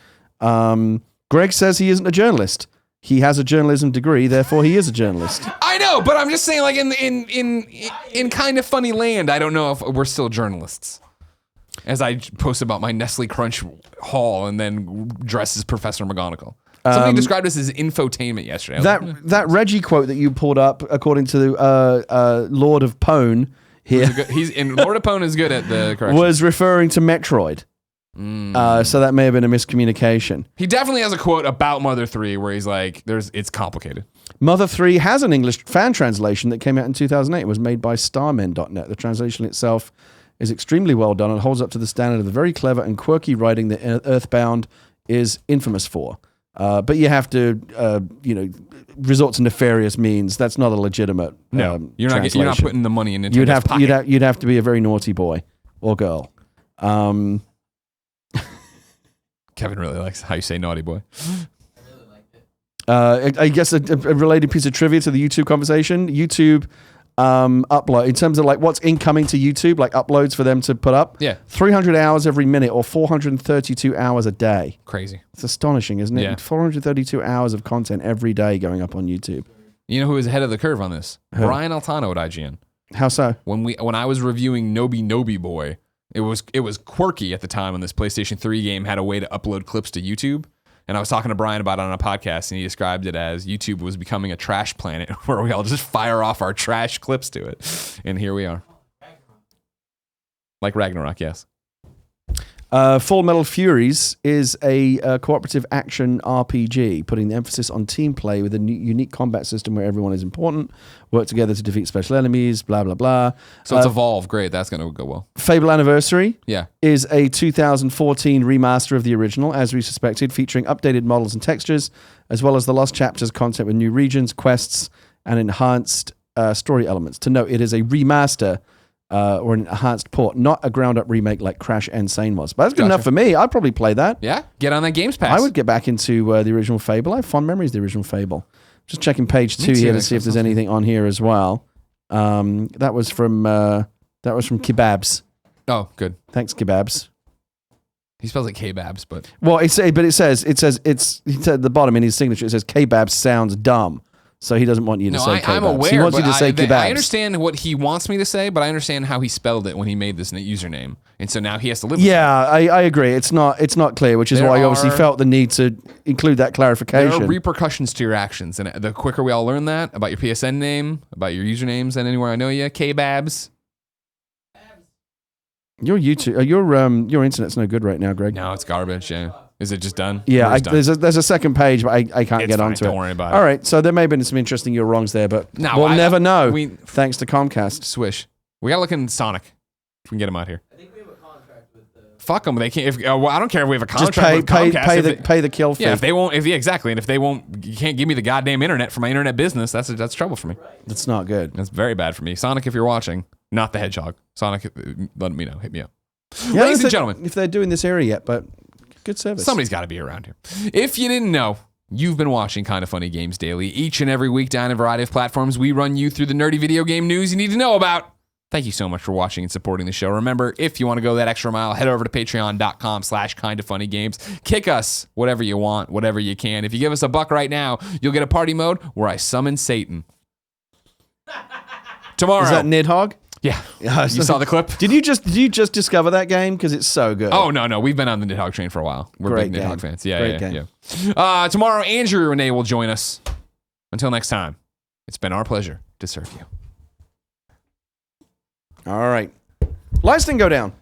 Greg says he isn't a journalist. He has a journalism degree, therefore he is a journalist. I know, but I'm just saying, like in kind of funny land, I don't know if we're still journalists. As I post about my Nestle Crunch haul and then dress as Professor McGonagall. Somebody described us as infotainment yesterday. That Reggie quote that you pulled up, according to Lord of Pone here, Lord of Pone is good at the correction. Was referring to Metroid. So that may have been a miscommunication. He definitely has a quote about Mother 3 where he's like, it's complicated. Mother 3 has an English fan translation that came out in 2008. It was made by starmen.net. The translation itself is extremely well done and holds up to the standard of the very clever and quirky writing that Earthbound is infamous for. But you have to, resort to nefarious means. That's not a legitimate. No, you're not putting the money in Nintendo's You'd have to be a very naughty boy or girl. Kevin really likes how you say naughty boy. I guess a related piece of trivia to the YouTube conversation. YouTube upload in terms of like what's incoming to YouTube, like uploads for them to put up. 300 hours every minute or 432 hours a day. Crazy. It's astonishing, isn't it? Yeah. 432 hours of content every day going up on YouTube. You know who is ahead of the curve on this? Who? Brian Altano at IGN. How so? When I was reviewing Nobi Boy, it was quirky at the time when this PlayStation 3 game had a way to upload clips to YouTube. And I was talking to Brian about it on a podcast, and he described it as YouTube was becoming a trash planet where we all just fire off our trash clips to it. And here we are. Like Ragnarok, yes. Full Metal Furies is a cooperative action RPG, putting the emphasis on team play with a unique combat system where everyone is important, work together to defeat special enemies, blah, blah, blah. So it's Evolve. Great. That's going to go well. Fable Anniversary Yeah. is a 2014 remaster of the original, as we suspected, featuring updated models and textures, as well as the Lost Chapters content with new regions, quests, and enhanced story elements. To note, it is a remaster or an enhanced port, not a ground-up remake like Crash Insane was. But that's good enough for me. I'd probably play that. Yeah? Get on that Games Pass. I would get back into the original Fable. I have fond memories of the original Fable. Just checking page 2 here to see if there's anything on here as well. That was from Kebabs. Oh, good. Thanks, Kebabs. He spells it K-Babs, but... Well, it said at the bottom in his signature, it says K-Babs sounds dumb. So he doesn't want you to say K-Babs. I'm aware. He wants you to say Kebabs. I understand what he wants me to say, but I understand how he spelled it when he made this username. And so now he has to live with it. Yeah, I agree. It's not clear, which is why he obviously felt the need to include that clarification. There are repercussions to your actions. And the quicker we all learn that about your PSN name, about your usernames, and anywhere I know you, K-Babs. Your YouTube, your internet's no good right now, Greg. No, it's garbage. Yeah. Is it just done? Yeah, there's a second page, but I can't get onto it. Don't worry about it. All right, so there may have been some interesting you're wrongs there, but we'll never know. Thanks to Comcast. Swish. We got to look in Sonic. If we can get him out here. I think we have a contract with the... Fuck them. They can't. Well, I don't care if we have a contract with Comcast. Pay the kill fee. Yeah, if they won't. Exactly. And if they won't, you can't give me the goddamn internet for my internet business. That's trouble for me. That's not good. That's very bad for me. Sonic, if you're watching, not the Hedgehog. Sonic, let me know. Hit me up. Yeah, Ladies and gentlemen, if they're doing this area yet, but good service. Somebody's got to be around here. If you didn't know, you've been watching Kinda Funny Games Daily. Each and every week down a variety of platforms, we run you through the nerdy video game news you need to know about. Thank you so much for watching and supporting the show. Remember, if you want to go that extra mile, head over to patreon.com/kindafunnygames. Kick us whatever you want, whatever you can. If you give us $1 right now, you'll get a party mode where I summon Satan. Tomorrow. Is that Nidhogg? Yeah. You saw the clip? Did you just discover that game? Because it's so good. Oh, no. We've been on the Nidhogg train for a while. We're Great big game. Nidhogg fans. Yeah, Great yeah. game. Tomorrow, Andrea Rene will join us. Until next time, it's been our pleasure to serve you. All right. Lights didn't go down.